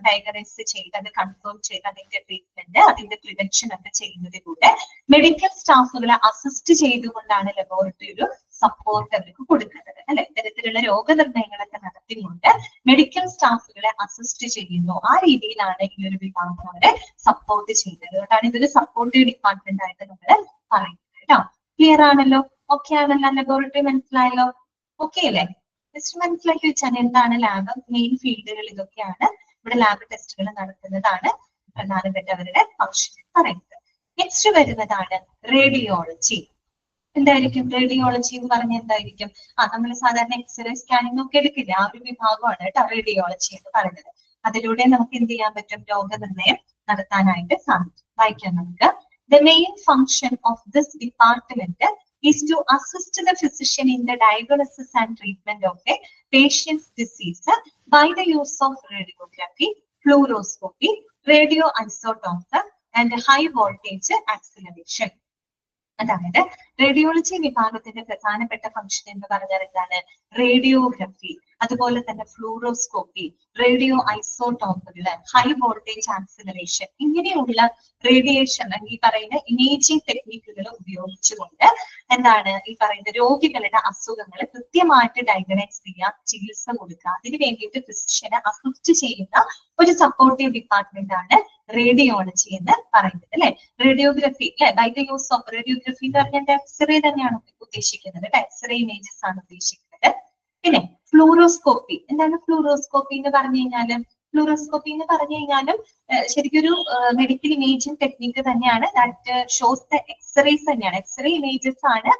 ഡയഗ്നോസ് ചെയ്ത് അത് കൺഫേം ചെയ്ത് അതിന്റെ ട്രീറ്റ്മെന്റ്, അതിന്റെ പ്രിവെൻഷൻ ഒക്കെ ചെയ്യുന്നതിലൂടെ മെഡിക്കൽ സ്റ്റാഫുകളെ അസിസ്റ്റ് ചെയ്തുകൊണ്ടാണ് ലബോറട്ടറി ഒരു സപ്പോർട്ട് അവർക്ക് കൊടുക്കുന്നത് അല്ലെ. ഇത്തരത്തിലുള്ള രോഗനിർണയങ്ങളൊക്കെ നടത്തിക്കൊണ്ട് മെഡിക്കൽ സ്റ്റാഫുകളെ അസിസ്റ്റ് ചെയ്യുന്നു. ആ രീതിയിലാണ് ഈ ഒരു വിഭാഗം അവരെ സപ്പോർട്ട് ചെയ്യുന്നത്. അതുകൊണ്ടാണ് ഇതൊരു സപ്പോർട്ടീവ് ഡിപ്പാർട്ട്മെന്റ് ആയിട്ട് നമ്മൾ പറയുന്നത് കേട്ടോ. ക്ലിയർ ആണല്ലോ? ഓക്കെ ആണല്ലോ? ലബോറട്ടറി മനസ്സിലായല്ലോ? ഓക്കെ അല്ലേ? ജസ്റ്റ് മനസ്സിലാക്കി വെച്ചാൽ എന്താണ് ലാബ്, മെയിൻ ഫീൽഡുകൾ ഇതൊക്കെയാണ്. ഇവിടെ ലാബ് ടെസ്റ്റുകൾ നടത്തുന്നതാണ് പ്രധാനപ്പെട്ടവരുടെ ഫംഗ്ഷൻ പറയുന്നത്. നെക്സ്റ്റ് വരുന്നതാണ് റേഡിയോളജി. എന്തായിരിക്കും റേഡിയോളജി എന്ന് പറഞ്ഞാൽ? എന്തായിരിക്കും? നമ്മൾ സാധാരണ എക്സ്റേ സ്കാനിങ് ഒക്കെ എടുക്കില്ല, ആ ഒരു വിഭാഗമാണ് കേട്ടോ റേഡിയോളജി എന്ന് പറയുന്നത്. അതിലൂടെ നമുക്ക് എന്ത് ചെയ്യാൻ പറ്റും? രോഗനിർണയം നടത്താനായിട്ട് സാധിക്കും. വായിക്കാം നമുക്ക്. The main function of this department is to assist the physician in the diagnosis and treatment of a patient's disease by the use of radiography, fluoroscopy, radioisotopes, and high voltage acceleration. അതായത് radiology വിഭാഗത്തിന്റെ പ്രധാനപ്പെട്ട function എന്ന് പറഞ്ഞാൽ എന്താണ്? Radiography, അതുപോലെ തന്നെ fluoroscopy, radio ഐസോടോപ്പുകള്, high voltage acceleration, ഇങ്ങനെയുള്ള റേഡിയേഷൻ ഈ പറയുന്ന ഇമേജിംഗ് ടെക്നിക്കുകൾ ഉപയോഗിച്ചുകൊണ്ട് എന്താണ് ഈ പറയുന്ന രോഗികളുടെ അസുഖങ്ങൾ കൃത്യമായിട്ട് ഡയഗ്നോസ് ചെയ്യുക, ചികിത്സ കൊടുക്കുക. അതിന് വേണ്ടിയിട്ട് ഫിസിഷ്യനെ അസിസ്റ്റ് ചെയ്യുന്ന ഒരു സപ്പോർട്ടീവ് ഡിപ്പാർട്ട്മെന്റ് ആണ് റേഡിയോളജി എന്ന് പറയുന്നത് അല്ലെ. റേഡിയോഗ്രഫി അല്ലെ, by the use of radiography എന്ന് പറഞ്ഞാൽ എക്സ്റേ തന്നെയാണ് ഉദ്ദേശിക്കുന്നത്, എക്സ്റേ ഇമേജസ് ആണ് ഉദ്ദേശിക്കുന്നത്. പിന്നെ ഫ്ലൂറോസ്കോപ്പി, എന്താണ് ഫ്ലൂറോസ്കോപ്പി എന്ന് പറഞ്ഞു കഴിഞ്ഞാല്? ഫ്ലൂറോസ്കോപ്പി എന്ന് പറഞ്ഞു കഴിഞ്ഞാലും ശരിക്കും ഒരു മെഡിക്കൽ ഇമേജിംഗ് ടെക്നിക്ക് തന്നെയാണ്. ദാറ്റ് ഷോസ് ദ എക്സ്റേസ് തന്നെയാണ്. എക്സ്റേ ഇമേജസ് ആണ്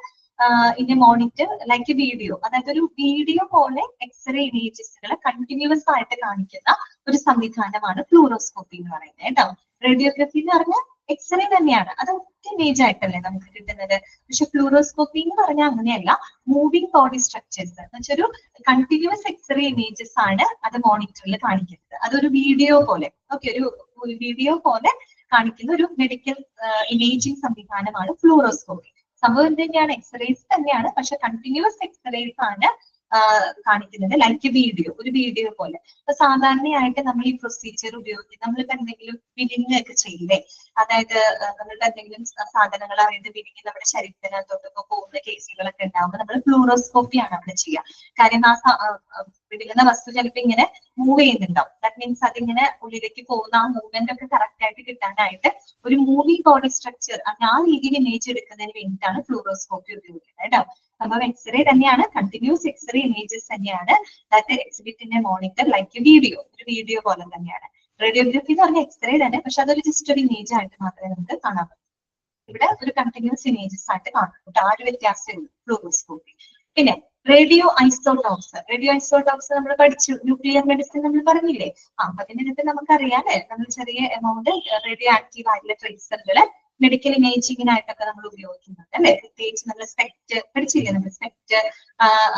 in A monitor like video, അതായത് ഒരു വീഡിയോ പോലെ എക്സ്റേ ഇമേജസുകളെ കണ്ടിന്യൂസ് ആയിട്ട് കാണിക്കുന്ന ഒരു സംവിധാനമാണ് ഫ്ലൂറോസ്കോപ്പി എന്ന് പറയുന്നത് കേട്ടോ. റേഡിയോഗ്രഫി എന്ന് പറഞ്ഞാൽ എക്സ്റേ തന്നെയാണ്, അത് ഒറ്റ ഇമേജ് ആയിട്ടല്ലേ നമുക്ക് കിട്ടുന്നത്. പക്ഷെ ഫ്ലൂറോസ്കോപ്പി എന്ന് പറഞ്ഞാൽ അങ്ങനെയല്ല, മൂവിംഗ് ബോഡി സ്ട്രക്ചേഴ്സ് എന്ന് വെച്ചാൽ ഒരു കണ്ടിന്യൂസ് എക്സ്റേ ഇമേജസ് ആണ് അത് മോണിറ്ററിൽ കാണിക്കുന്നത്. അതൊരു വീഡിയോ പോലെ, ഓക്കെ, ഒരു വീഡിയോ പോലെ കാണിക്കുന്ന ഒരു മെഡിക്കൽ ഇമേജിംഗ് സംവിധാനമാണ് ഫ്ലൂറോസ്കോപ്പി. സംഭവം തന്നെയാണ്, എക്സ്റേസ് തന്നെയാണ്, പക്ഷെ കണ്ടിന്യൂസ് എക്സ്റേസ് ആണ് കാണിക്കുന്നത്, ലൈക്ക് വീഡിയോ, ഒരു വീഡിയോ പോലെ. അപ്പൊ സാധാരണയായിട്ട് നമ്മൾ ഈ പ്രൊസീജിയർ ഉപയോഗിച്ച് നമ്മളിപ്പോ എന്തെങ്കിലും വിലിങ് ഒക്കെ ചെയ്യില്ലേ, അതായത് നമ്മളുടെ എന്തെങ്കിലും സാധനങ്ങൾ അറിയാതെ വിലിങ് നമ്മുടെ ശരീരത്തിനകത്തോട്ടൊക്കെ പോകുന്ന കേസുകളൊക്കെ ഉണ്ടാകുമ്പോൾ നമ്മൾ ഫ്ലൂറോസ്കോപ്പിയാണ് അവിടെ ചെയ്യുക. കാര്യം ആ വിടുന്ന വസ്തു ചിലപ്പോൾ ഇങ്ങനെ മൂവ് ചെയ്യുന്നുണ്ടാവും. ദാറ്റ് മീൻസ് അതിങ്ങനെ ഉള്ളിലേക്ക് പോകുന്ന ആ മൂവ്മെന്റ് ഒക്കെ കറക്റ്റ് ആയിട്ട് കിട്ടാനായിട്ട് ഒരു മൂവിംഗ് ബോഡി സ്ട്രക്ചർ ആ രീതിയിൽ ഇമേജ് എടുക്കുന്നതിന് വേണ്ടിയിട്ടാണ് ഫ്ലൂറോസ്കോപ്പി ഉപയോഗിക്കുന്നത് കേട്ടോ. സംഭവം എക്സ്റേ തന്നെയാണ്, കണ്ടിന്യൂസ് എക്സ്റേ ഇമേജസ് തന്നെയാണ്. ദാറ്റ് എക്സിബിറ്റിന്റെ മോണിറ്റർ ലൈക്ക് വീഡിയോ, ഒരു വീഡിയോ പോലെ തന്നെയാണ്. റേഡിയോഗ്രഫി എന്ന് പറഞ്ഞാൽ എക്സ്റേ തന്നെ, പക്ഷെ അതൊരു ജസ്റ്റ് ഒരു ഇമേജ് ആയിട്ട് മാത്രമേ നമുക്ക് കാണാൻ പറ്റൂ. ഇവിടെ ഒരു കണ്ടിന്യൂസ് ഇമേജസ് ആയിട്ട് കാണാൻ പറ്റും. ആ ഒരു വ്യത്യാസമേ ഉള്ളൂ ഫ്ലൂറോസ്കോപ്പി. പിന്നെ റേഡിയോ ഐസോടോപ്സ്, റേഡിയോ ഐസോടോപ്സ് നമ്മൾ പഠിച്ചു, ന്യൂക്ലിയർ മെഡിസിൻ നമ്മൾ പറഞ്ഞില്ലേ. അതിനകത്ത് നമുക്കറിയാം അല്ലെ, നമ്മൾ ചെറിയ എമൗണ്ട് റേഡിയോ ആക്റ്റീവ് ആയിട്ടുള്ള ട്രേസറുകള് മെഡിക്കൽ ഇമേജിങ്ങിനായിട്ടൊക്കെ നമ്മൾ ഉപയോഗിക്കുന്നുണ്ട് അല്ലെ. പ്രത്യേകിച്ച് നമ്മൾ സ്പെക്ട് പഠിച്ചില്ലേ, നമ്മൾ സ്പെക്ട്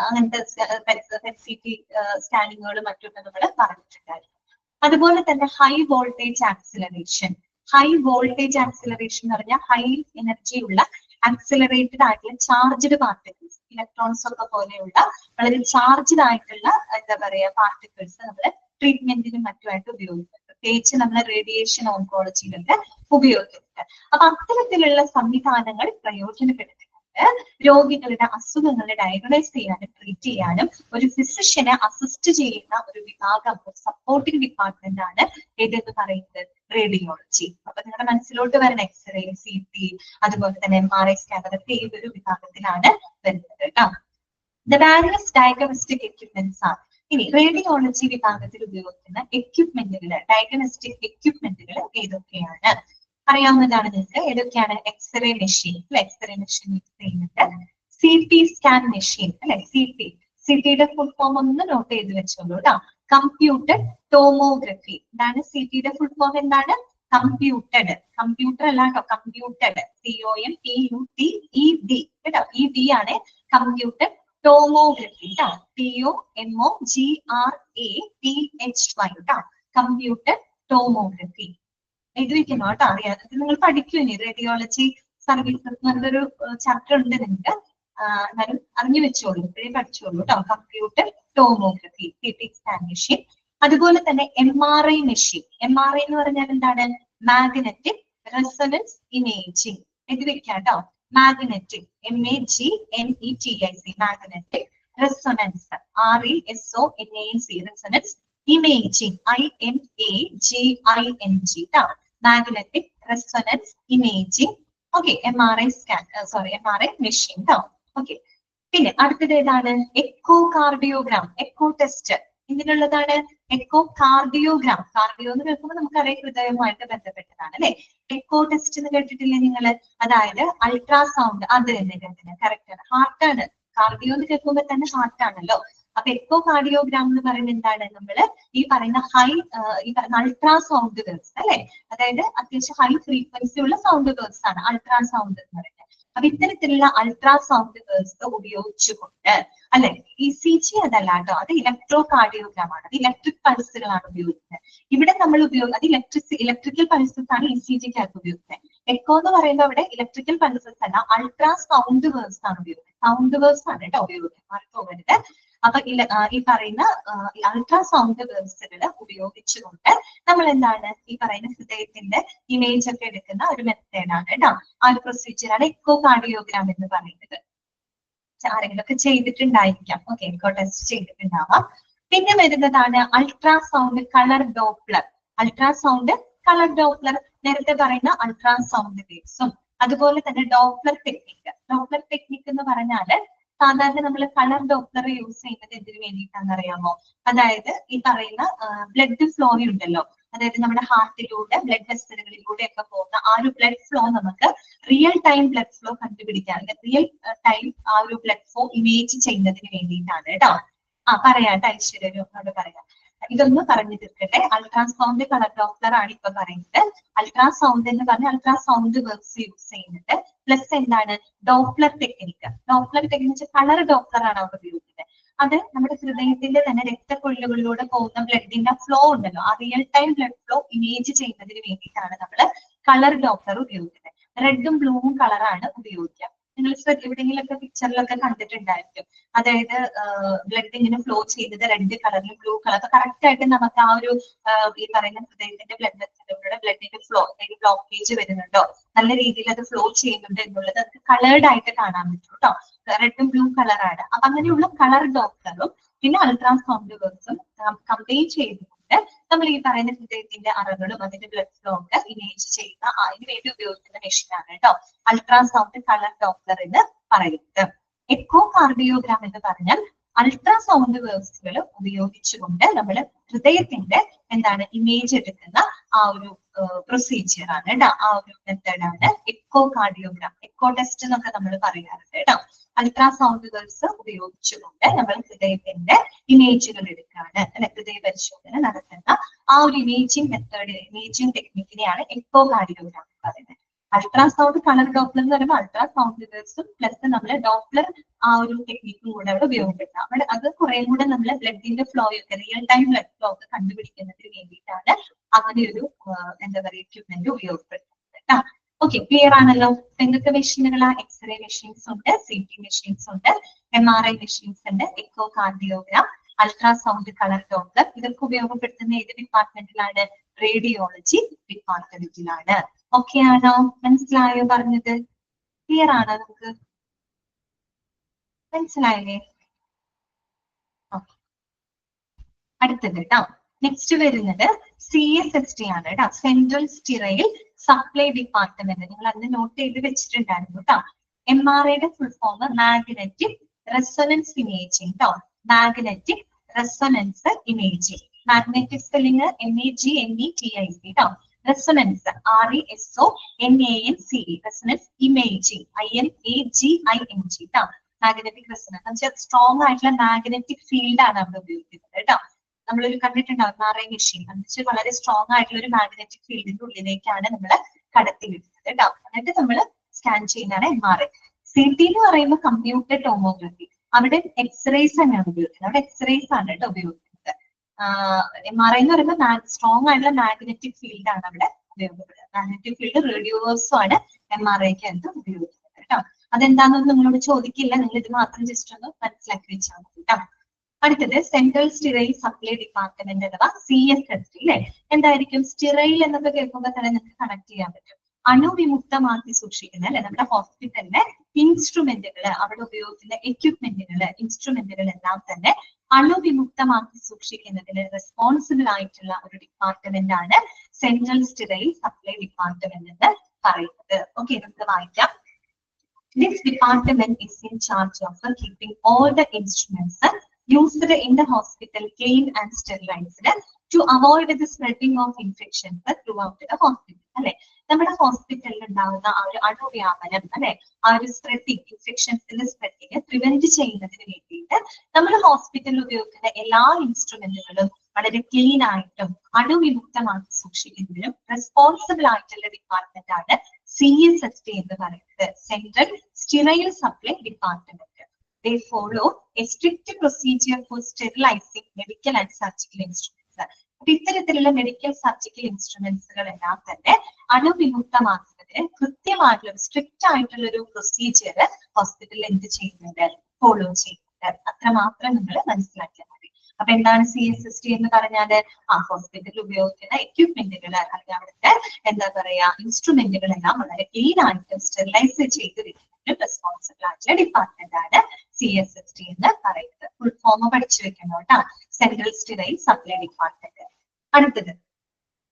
അങ്ങനത്തെ PET-CT സ്കാനിങ്ങുകളും മറ്റൊക്കെ നമ്മൾ പറഞ്ഞിട്ടുണ്ടായിരുന്നു. അതുപോലെ തന്നെ high voltage acceleration. High voltage acceleration എന്ന് പറഞ്ഞാൽ ഹൈ എനർജി ഉള്ള ആക്സിലറേറ്റഡ് ആയിട്ടുള്ള ചാർജ്ഡ് പാർട്ടിക്കിൾസ്, ഇലക്ട്രോൺസ് ഒക്കെ പോലെയുള്ള വളരെ ചാർജ്ഡ് ആയിട്ടുള്ള എന്താ പറയാ പാർട്ടിക്കിൾസ് നമ്മൾ ട്രീറ്റ്മെന്റിനും മറ്റുമായിട്ട് ഉപയോഗിക്കുന്നത്. പ്രത്യേകിച്ച് നമ്മൾ റേഡിയേഷൻ ഓങ്കോളജിയിലൊക്കെ ഉപയോഗിക്കുന്നുണ്ട്. അപ്പൊ അത്തരത്തിലുള്ള സംവിധാനങ്ങൾ പ്രയോജനപ്പെടുത്തിക്കൊണ്ട് രോഗികളുടെ അസുഖങ്ങൾ ഡയഗ്നോസ് ചെയ്യാനും ട്രീറ്റ് ചെയ്യാനും ഒരു ഫിസിഷ്യനെ അസിസ്റ്റ് ചെയ്യുന്ന ഒരു വിഭാഗം, ഒരു സപ്പോർട്ടിംഗ് ഡിപ്പാർട്ട്മെന്റ് ആണ് ഏതെന്ന് പറയുന്നത് റേഡിയോളജി. അപ്പൊ നിങ്ങളുടെ മനസ്സിലോട്ട് വരുന്ന എക്സ്റേ, CT, അതുപോലെ തന്നെ MRI സ്കാനർ ഒക്കെ ഈ ഒരു വിഭാഗത്തിലാണ് വരുന്നത് കേട്ടോ. ദ വാരിയസ് ഡയഗ്നോസ്റ്റിക് എക്യുപ്മെന്റ്സ് ആണ്. ഇനി റേഡിയോളജി വിഭാഗത്തിൽ ഉപയോഗിക്കുന്ന എക്യുപ്മെന്റുകൾ, ഡയഗ്നോസ്റ്റിക് എക്യുപ്മെന്റുകൾ ഏതൊക്കെയാണ് അറിയാവുന്നതാണ് നിങ്ങൾക്ക്. ഏതൊക്കെയാണ്? എക്സ്റേ മെഷീൻ അല്ലെ, എക്സ്റേ മെഷീൻ യൂസ് ചെയ്യുന്നുണ്ട്. CT സ്കാൻ മെഷീൻ അല്ലെ, CTയുടെ ഫുൾ ഫോം ഒന്ന് നോട്ട് ചെയ്ത് വെച്ചോളൂ കേട്ടോ. Computer tomography. എന്താണ് CTയുടെ ഫുൾ ഫോം? എന്താണ്? കമ്പ്യൂട്ടഡ്, കമ്പ്യൂട്ടർ അല്ല കേട്ടോ, കമ്പ്യൂട്ടഡ്, COMPUTED കേട്ടോ. ED ആണ് കമ്പ്യൂട്ടർ ടോമോഗ്രഫി കേട്ടോ, TOMOGRAPHY കേട്ടോ, കമ്പ്യൂട്ടർ ടോമോഗ്രഫി. ഇത് വെക്കണോ കേട്ടോ, അറിയാതെ നിങ്ങൾ പഠിക്കൂ. ഇനി റേഡിയോളജി സർവീസസ് നല്ലൊരു ചാപ്റ്റർ ഉണ്ട് നിങ്ങൾക്ക്, എന്നാലും അറിഞ്ഞു വെച്ചോളൂ, ഇപ്പോഴേ പഠിച്ചോളൂ കേട്ടോ. Computer tomography, CT scan machine. അതുപോലെ തന്നെ MRI മെഷീൻ. MRI എന്ന് പറഞ്ഞാൽ എന്താണ്? Magnetic resonance imaging. ഇത് വെക്കാം കേട്ടോ, magnetic, MAGNETIC, magnetic resonance, RESONANC, resonance imaging, IMAGING കേട്ടോ, magnetic resonance imaging. Okay, MRI scan, MRI machine കേട്ടോ. ഓക്കെ, പിന്നെ അടുത്തത് ഏതാണ്? Echocardiogram, echo test. ഇതിനുള്ളതാണ് എക്കോ കാർഡിയോഗ്രാം. കാർഡിയോ എന്ന് കേൾക്കുമ്പോൾ നമുക്കറിയാം ഹൃദയവുമായിട്ട് ബന്ധപ്പെട്ടതാണ് അല്ലെ. എക്കോ ടെസ്റ്റ് എന്ന് കേട്ടിട്ടില്ലേ നിങ്ങൾ? അതായത് അൾട്രാസൗണ്ട്. അത് തന്നെ കറക്റ്റ് ആണ്, ഹാർട്ടാണ്. കാർഡിയോ എന്ന് കേൾക്കുമ്പോൾ തന്നെ ഹാർട്ടാണല്ലോ. അപ്പൊ എക്കോ കാർഡിയോഗ്രാം എന്ന് പറയുന്നത് എന്താണ്? നമ്മള് ഈ പറയുന്ന അൾട്രാസൗണ്ട് വേവ്സ് അല്ലെ, അതായത് അത്യാവശ്യം ഹൈ ഫ്രീക്വൻസി ഉള്ള സൗണ്ട് വേവ്സ് ആണ് അൾട്രാസൗണ്ട് എന്ന് പറയുന്നത്. അപ്പൊ ഇത്തരത്തിലുള്ള അൾട്രാസൗണ്ട് വേവ്സ് ഉപയോഗിച്ചുകൊണ്ട് അല്ലെ, ECG അതല്ല കേട്ടോ, അത് ഇലക്ട്രോ കാർഡിയോഗ്രാം ആണ്, അത് ഇലക്ട്രിക് പൾസുകളാണ് ഉപയോഗിക്കുന്നത്. ഇവിടെ നമ്മൾ അത് ഇലക്ട്രിക്കൽ പൾസസ് ആണ് ECGക്കകത്ത് ഉപയോഗിക്കുന്നത്. എക്കോ എന്ന് പറയുമ്പോൾ അവിടെ ഇലക്ട്രിക്കൽ പൾസസ് അല്ല, അൾട്രാസൗണ്ട് വേവ്സ് ആണ് ഉപയോഗിക്കുന്നത്. സൗണ്ട് വേവ്സ് ആണ് കേട്ടോ ഉപയോഗിക്കുന്നത്, മാറിപ്പോകരുത്. അപ്പൊ ഈ പറയുന്ന അൾട്രാസൗണ്ട് വേവ്സുകൾ ഉപയോഗിച്ചുകൊണ്ട് നമ്മൾ എന്താണ് ഈ പറയുന്ന ഹൃദയത്തിന്റെ ഇമേജ് ഒക്കെ എടുക്കുന്ന ഒരു മെത്തേഡാണ് കേട്ടോ. ആ ഒരു പ്രൊസീജിയറാണ് എക്കോ കാർഡിയോഗ്രാം എന്ന് പറയുന്നത്. ആരെങ്കിലും ഒക്കെ ചെയ്തിട്ടുണ്ടായിരിക്കാം. ഓക്കെ, എക്കോ ടെസ്റ്റ് ചെയ്തിട്ടുണ്ടാവാം. പിന്നെ വരുന്നതാണ് ultrasound colour Doppler. Ultrasound colour Doppler, നേരത്തെ പറയുന്ന അൾട്രാസൗണ്ട് വേവ്സും അതുപോലെ തന്നെ ഡോപ്ലർ ടെക്നിക്ക്. ഡോപ്ലർ ടെക്നിക്ക് എന്ന് പറഞ്ഞാല് സാധാരണ നമ്മൾ കളർ ഡോപ്ലർ യൂസ് ചെയ്യുന്നത് എന്തിനു വേണ്ടിയിട്ടാണെന്ന് അറിയാമോ? അതായത് ഈ പറയുന്ന ബ്ലഡ് ഫ്ലോ ഉണ്ടല്ലോ, അതായത് നമ്മുടെ ഹാർട്ടിലൂടെ ബ്ലഡ് വെസലുകളിലൂടെ ഒക്കെ പോകുന്ന ആ ഒരു ബ്ലഡ് ഫ്ലോ നമുക്ക് റിയൽ ടൈം ബ്ലഡ് ഫ്ലോ കണ്ടുപിടിക്കാൻ, റിയൽ ടൈം ആ ഒരു ബ്ലഡ് ഫ്ലോ ഇമേജ് ചെയ്യുന്നതിന് വേണ്ടിയിട്ടാണ് കേട്ടോ. പറയാം, ഐശ്വര്യോട് പറയാം. ഇതൊന്ന് പറഞ്ഞു തീർക്കട്ടെ. അൾട്രാസൗണ്ട് കളർ ഡോപ്ലർ ആണ് ഇപ്പൊ പറയുന്നത്. അൾട്രാസൗണ്ട് എന്ന് പറഞ്ഞാൽ അൾട്രാസൗണ്ട് വർക്ക്സ് യൂസ് ചെയ്യുന്നുണ്ട്. പ്ലസ് എന്താണ് Doppler technique. Doppler technique colour Doppler ആണ് അവിടെ ഉപയോഗിക്കുന്നത്. അത് നമ്മുടെ ഹൃദയത്തിന്റെ തന്നെ രക്തക്കൊള്ളുകളിലൂടെ പോകുന്ന ബ്ലഡിന്റെ ഫ്ലോ ഉണ്ടല്ലോ, ആ real time blood flow image ചെയ്യുന്നതിന് വേണ്ടിയിട്ടാണ് നമ്മൾ കളർ ഡോപ്ലർ ഉപയോഗിക്കുന്നത്. റെഡും ബ്ലൂവും കളറാണ് ഉപയോഗിക്കുക. നിങ്ങൾ എവിടെയെങ്കിലൊക്കെ പിക്ചറിലൊക്കെ കണ്ടിട്ടുണ്ടായിരിക്കും. അതായത് ബ്ലഡ് ഇങ്ങനെ ഫ്ലോ ചെയ്തത് റെഡ് കളറിലും ബ്ലൂ കളർ, അപ്പൊ കറക്റ്റ് ആയിട്ട് നമുക്ക് ആ ഒരു ഈ പറയുന്ന ഹൃദയത്തിന്റെ ബ്ലഡ് വെസലിലൂടെ ബ്ലഡിന്റെ ഫ്ലോ, അല്ലെങ്കിൽ ബ്ലോക്കേജ് വരുന്നുണ്ടോ, നല്ല രീതിയിൽ അത് ഫ്ലോ ചെയ്യുന്നുണ്ട് എന്നുള്ളത് നമുക്ക് കളേർഡ് ആയിട്ട് കാണാൻ പറ്റും കേട്ടോ. റെഡും ബ്ലൂ കളറാണ്. അപ്പൊ അങ്ങനെയുള്ള കളർ ഡോപ്ലറും പിന്നെ അൾട്രാസൗണ്ട് വർക്ക്സും കമ്പൈൻ ചെയ്തുകൊണ്ട് നമ്മൾ ഈ പറയുന്ന ഹൃദയത്തിന്റെ അറകളും അതിന്റെ ബ്ലഡ് ഫ്ലോ ഒക്കെ ഇമേജ് ചെയ്യുന്ന അതിന് വേണ്ടി ഉപയോഗിക്കുന്ന മെഷീനാണ് കേട്ടോ അൾട്രാസൗണ്ട് കളർ ഡോപ്ലർ എന്ന് പറയുന്നത്. എക്കോ കാർഡിയോഗ്രാം എന്ന് പറഞ്ഞാൽ അൾട്രാസൗണ്ട് വേവ്സുകൾ ഉപയോഗിച്ചുകൊണ്ട് നമ്മൾ ഹൃദയത്തിന്റെ എന്താണ് ഇമേജ് എടുക്കുന്ന ആ ഒരു പ്രൊസീജിയർ ആണ് കേട്ടോ. ആ ഒരു മെത്തേഡാണ് എക്കോ കാർഡിയോഗ്രാം. എക്കോ ടെസ്റ്റ് എന്നൊക്കെ നമ്മൾ പറയാറുണ്ട് കേട്ടോ. അൾട്രാസൗണ്ട് വേവ്സ് ഉപയോഗിച്ചുകൊണ്ട് നമ്മൾ ഹൃദയത്തിന്റെ ഇമേജുകൾ എടുക്കുകയാണ്, അല്ലെ, ഹൃദയ പരിശോധന നടത്തുന്ന ആ ഒരു ഇമേജിംഗ് മെത്തേഡ്, ഇമേജിംഗ് ടെക്നിക്കിനെയാണ് എക്കോ കാർഡിയോഗ്രാം പറയുന്നത്. അൾട്രാസൗണ്ട് കളർ ഡോപ്ലർ എന്ന് പറയുമ്പോൾ അൾട്രാസൗണ്ട് വേവ്സും പ്ലസ് നമ്മൾ ഡോപ്ലർ ആ ഒരു ടെക്നിക്കും കൂടെ അവിടെ ഉപയോഗപ്പെടുത്താം. അവിടെ അത് കുറെ കൂടെ നമ്മൾ ബ്ലഡിന്റെ ഫ്ലോ ഒക്കെ റിയൽ ടൈം ബ്ലഡ് ഫ്ലോ ഒക്കെ കണ്ടുപിടിക്കുന്നതിന് വേണ്ടിയിട്ടാണ് അങ്ങനെ ഒരു എന്താ പറയുക എക്യുപ്മെന്റ് ഉപയോഗപ്പെടുത്തുന്നത് കേട്ടോ. ഓക്കെ, ക്ലിയർ ആണല്ലോ. എന്തൊക്കെ മെഷീനുകളാ? എക്സ്റേ മെഷീൻസ് ഉണ്ട്, CT മെഷീൻസ് ഉണ്ട്, MRI മെഷീൻസ് ഉണ്ട്, echocardiogram, ultrasound colour Doppler. ഇതൊക്കെ ഉപയോഗപ്പെടുത്തുന്ന ഏത് ഡിപ്പാർട്ട്മെന്റിലാണ്? റേഡിയോളജി ഡിപ്പാർട്ട്മെന്റിലാണ്. ഓക്കെ ആണോ? മനസ്സിലായോ പറഞ്ഞത്? ക്ലിയർ ആണോ? നമുക്ക് മനസ്സിലായില്ലേ? അടുത്തത് കേട്ടോ, നെക്സ്റ്റ് വരുന്നത് CSST ആണ് കേട്ടോ, സെൻട്രൽ സ്റ്റീറൈൽ സപ്ലൈ ഡിപ്പാർട്ട്മെന്റ്. നിങ്ങൾ അന്ന് നോട്ട് ചെയ്ത് വെച്ചിട്ടുണ്ടായിരുന്നു കേട്ടോ. MRIയുടെ full form magnetic resonance imaging കേട്ടോ. Magnetic resonance imaging. Magnetic spelling MAGNETIC കേട്ടോ. Resonance RESONANCE. Resonance imaging IMAGING കേട്ടോ. മാഗ്നറ്റിക് റെസൊണൻസ് സ്ട്രോങ് ആയിട്ടുള്ള മാഗ്നറ്റിക് ഫീൽഡ് ആണ് അവിടെ ഉപയോഗിക്കുന്നത് കേട്ടോ. നമ്മളൊരു കണ്ടിട്ടുണ്ടാവും MRI മെഷീൻ, എന്നുവെച്ചാൽ വളരെ സ്ട്രോങ് ആയിട്ടുള്ള ഒരു മാഗ്നറ്റിക് ഫീൽഡിന്റെ ഉള്ളിലേക്കാണ് നമ്മൾ കടത്തി വിടുന്നത് കേട്ടോ. എന്നിട്ട് നമ്മൾ സ്കാൻ ചെയ്യുന്നതാണ് MRI. CT എന്ന് പറയുമ്പോൾ കമ്പ്യൂട്ടർ ടോമോഗ്രഫി. അവിടെ എക്സ്റേസ് തന്നെയാണ് ഉപയോഗിക്കുന്നത്. അവിടെ എക്സ്റേസ് ആണ് കേട്ടോ ഉപയോഗിക്കുന്നത്. MRI എന്ന് പറയുമ്പോൾ സ്ട്രോങ് ആയിട്ടുള്ള മാഗ്നറ്റിക് ഫീൽഡ് ആണ് അവിടെ ഉപയോഗപ്പെടുന്നത്. മാഗ്നറ്റിക് ഫീൽഡ് റേഡിയോസും ആണ് MRIക്ക് അത് ഉപയോഗിക്കുന്നത് കേട്ടോ. അതെന്താണെന്ന് നിങ്ങളോട് ചോദിക്കില്ല, നിങ്ങൾ ഇത് മാത്രം ജസ്റ്റ് ഒന്ന് മനസ്സിലാക്കി വെച്ചാൽ മതി കേട്ടോ. അടുത്തത് സെൻട്രൽ സ്റ്റീറൈൽ സപ്ലൈ ഡിപ്പാർട്ട്മെന്റ് അഥവാ CSST അല്ലെ. എന്തായിരിക്കും സ്റ്റീറൈൽ എന്നൊക്കെ കേൾക്കുമ്പോൾ തന്നെ നിങ്ങൾക്ക് കണക്ട് ചെയ്യാൻ പറ്റും. അണുവിമുക്തമാക്കി സൂക്ഷിക്കുന്ന അല്ലെ, നമ്മുടെ ഹോസ്പിറ്റലിലെ ഇൻസ്ട്രുമെന്റുകൾ, അവിടെ ഉപയോഗിക്കുന്ന എക്യുപ്മെന്റുകൾ, ഇൻസ്ട്രുമെന്റുകൾ എല്ലാം തന്നെ അണുവിമുക്തമാക്കി സൂക്ഷിക്കുന്നതിന് റെസ്പോൺസിബിൾ ആയിട്ടുള്ള ഒരു ഡിപ്പാർട്ട്മെന്റ് ആണ് സെൻട്രൽ സ്റ്റീറൈൽ സപ്ലൈ ഡിപ്പാർട്ട്മെന്റ് എന്ന് പറയുന്നത്. ഓക്കെ, നമുക്ക് വായിക്കാം. This department is in charge of keeping all the instruments used in the hospital clean and sterilized to avoid the spreading of infections throughout the hospital. അല്ലെ, നമ്മുടെ ഹോസ്പിറ്റലിൽ ഉണ്ടാകുന്ന ആ ഒരു അണുവ്യാപനം അല്ലെ, ആ ഒരു സ്പ്രെഡിങ്, ഇൻഫെക്ഷൻസിന്റെ സ്പ്രെഡിങ് പ്രിവെന്റ് ചെയ്യുന്നതിന് വേണ്ടിയിട്ട് നമ്മൾ ഹോസ്പിറ്റലിൽ ഉപയോഗിക്കുന്ന എല്ലാ ഇൻസ്ട്രുമെന്റുകളും വളരെ ക്ലീൻ ആയിട്ടും അണുവിമുക്തമാക്കി സൂക്ഷിക്കുന്നതിനും റെസ്പോൺസിബിൾ ആയിട്ടുള്ള ഡിപ്പാർട്ട്മെന്റ് ആണ് CSST എന്ന് പറയുന്നത്, central sterile supply department. They follow a strict procedure for sterilizing medical and surgical instruments. അപ്പൊ ഇത്തരത്തിലുള്ള മെഡിക്കൽ സർജിക്കൽ ഇൻസ്ട്രുമെന്റ്സുകൾ എല്ലാം തന്നെ അണുവിമുക്തമാക്കുന്നതിന് കൃത്യമായിട്ടുള്ള സ്ട്രിക്റ്റ് ആയിട്ടുള്ള ഒരു പ്രൊസീജിയർ ഹോസ്പിറ്റലിൽ എന്ത് ചെയ്യുന്നുണ്ട്? ഫോളോ ചെയ്യുന്നുണ്ട്. അത്രമാത്രം നിങ്ങൾ മനസ്സിലാക്കിയാൽ മതി. അപ്പൊ എന്താണ് CSST എന്ന് പറഞ്ഞാല്? ആ ഹോസ്പിറ്റലിൽ ഉപയോഗിക്കുന്ന എക്യുപ്മെന്റുകൾ അല്ലെങ്കിൽ അവിടുത്തെ എന്താ പറയാ ഇൻസ്ട്രുമെന്റുകൾ എല്ലാം വളരെ ക്ലീൻ ആയിട്ട് സ്റ്റെറിലൈസ് ചെയ്ത് വെക്കുന്നതിന് റെസ്പോൺസിബിൾ ആയിട്ടുള്ള ഡിപ്പാർട്ട്മെന്റ് ആണ് CSST എന്ന് പറയുന്നത്. ഫുൾ ഫോം പഠിച്ചു വെക്കണം കേട്ടോ, സെൻട്രൽ സ്റ്റീറൈൽ സപ്ലൈ ഡിപ്പാർട്ട്മെന്റ്. അടുത്തത്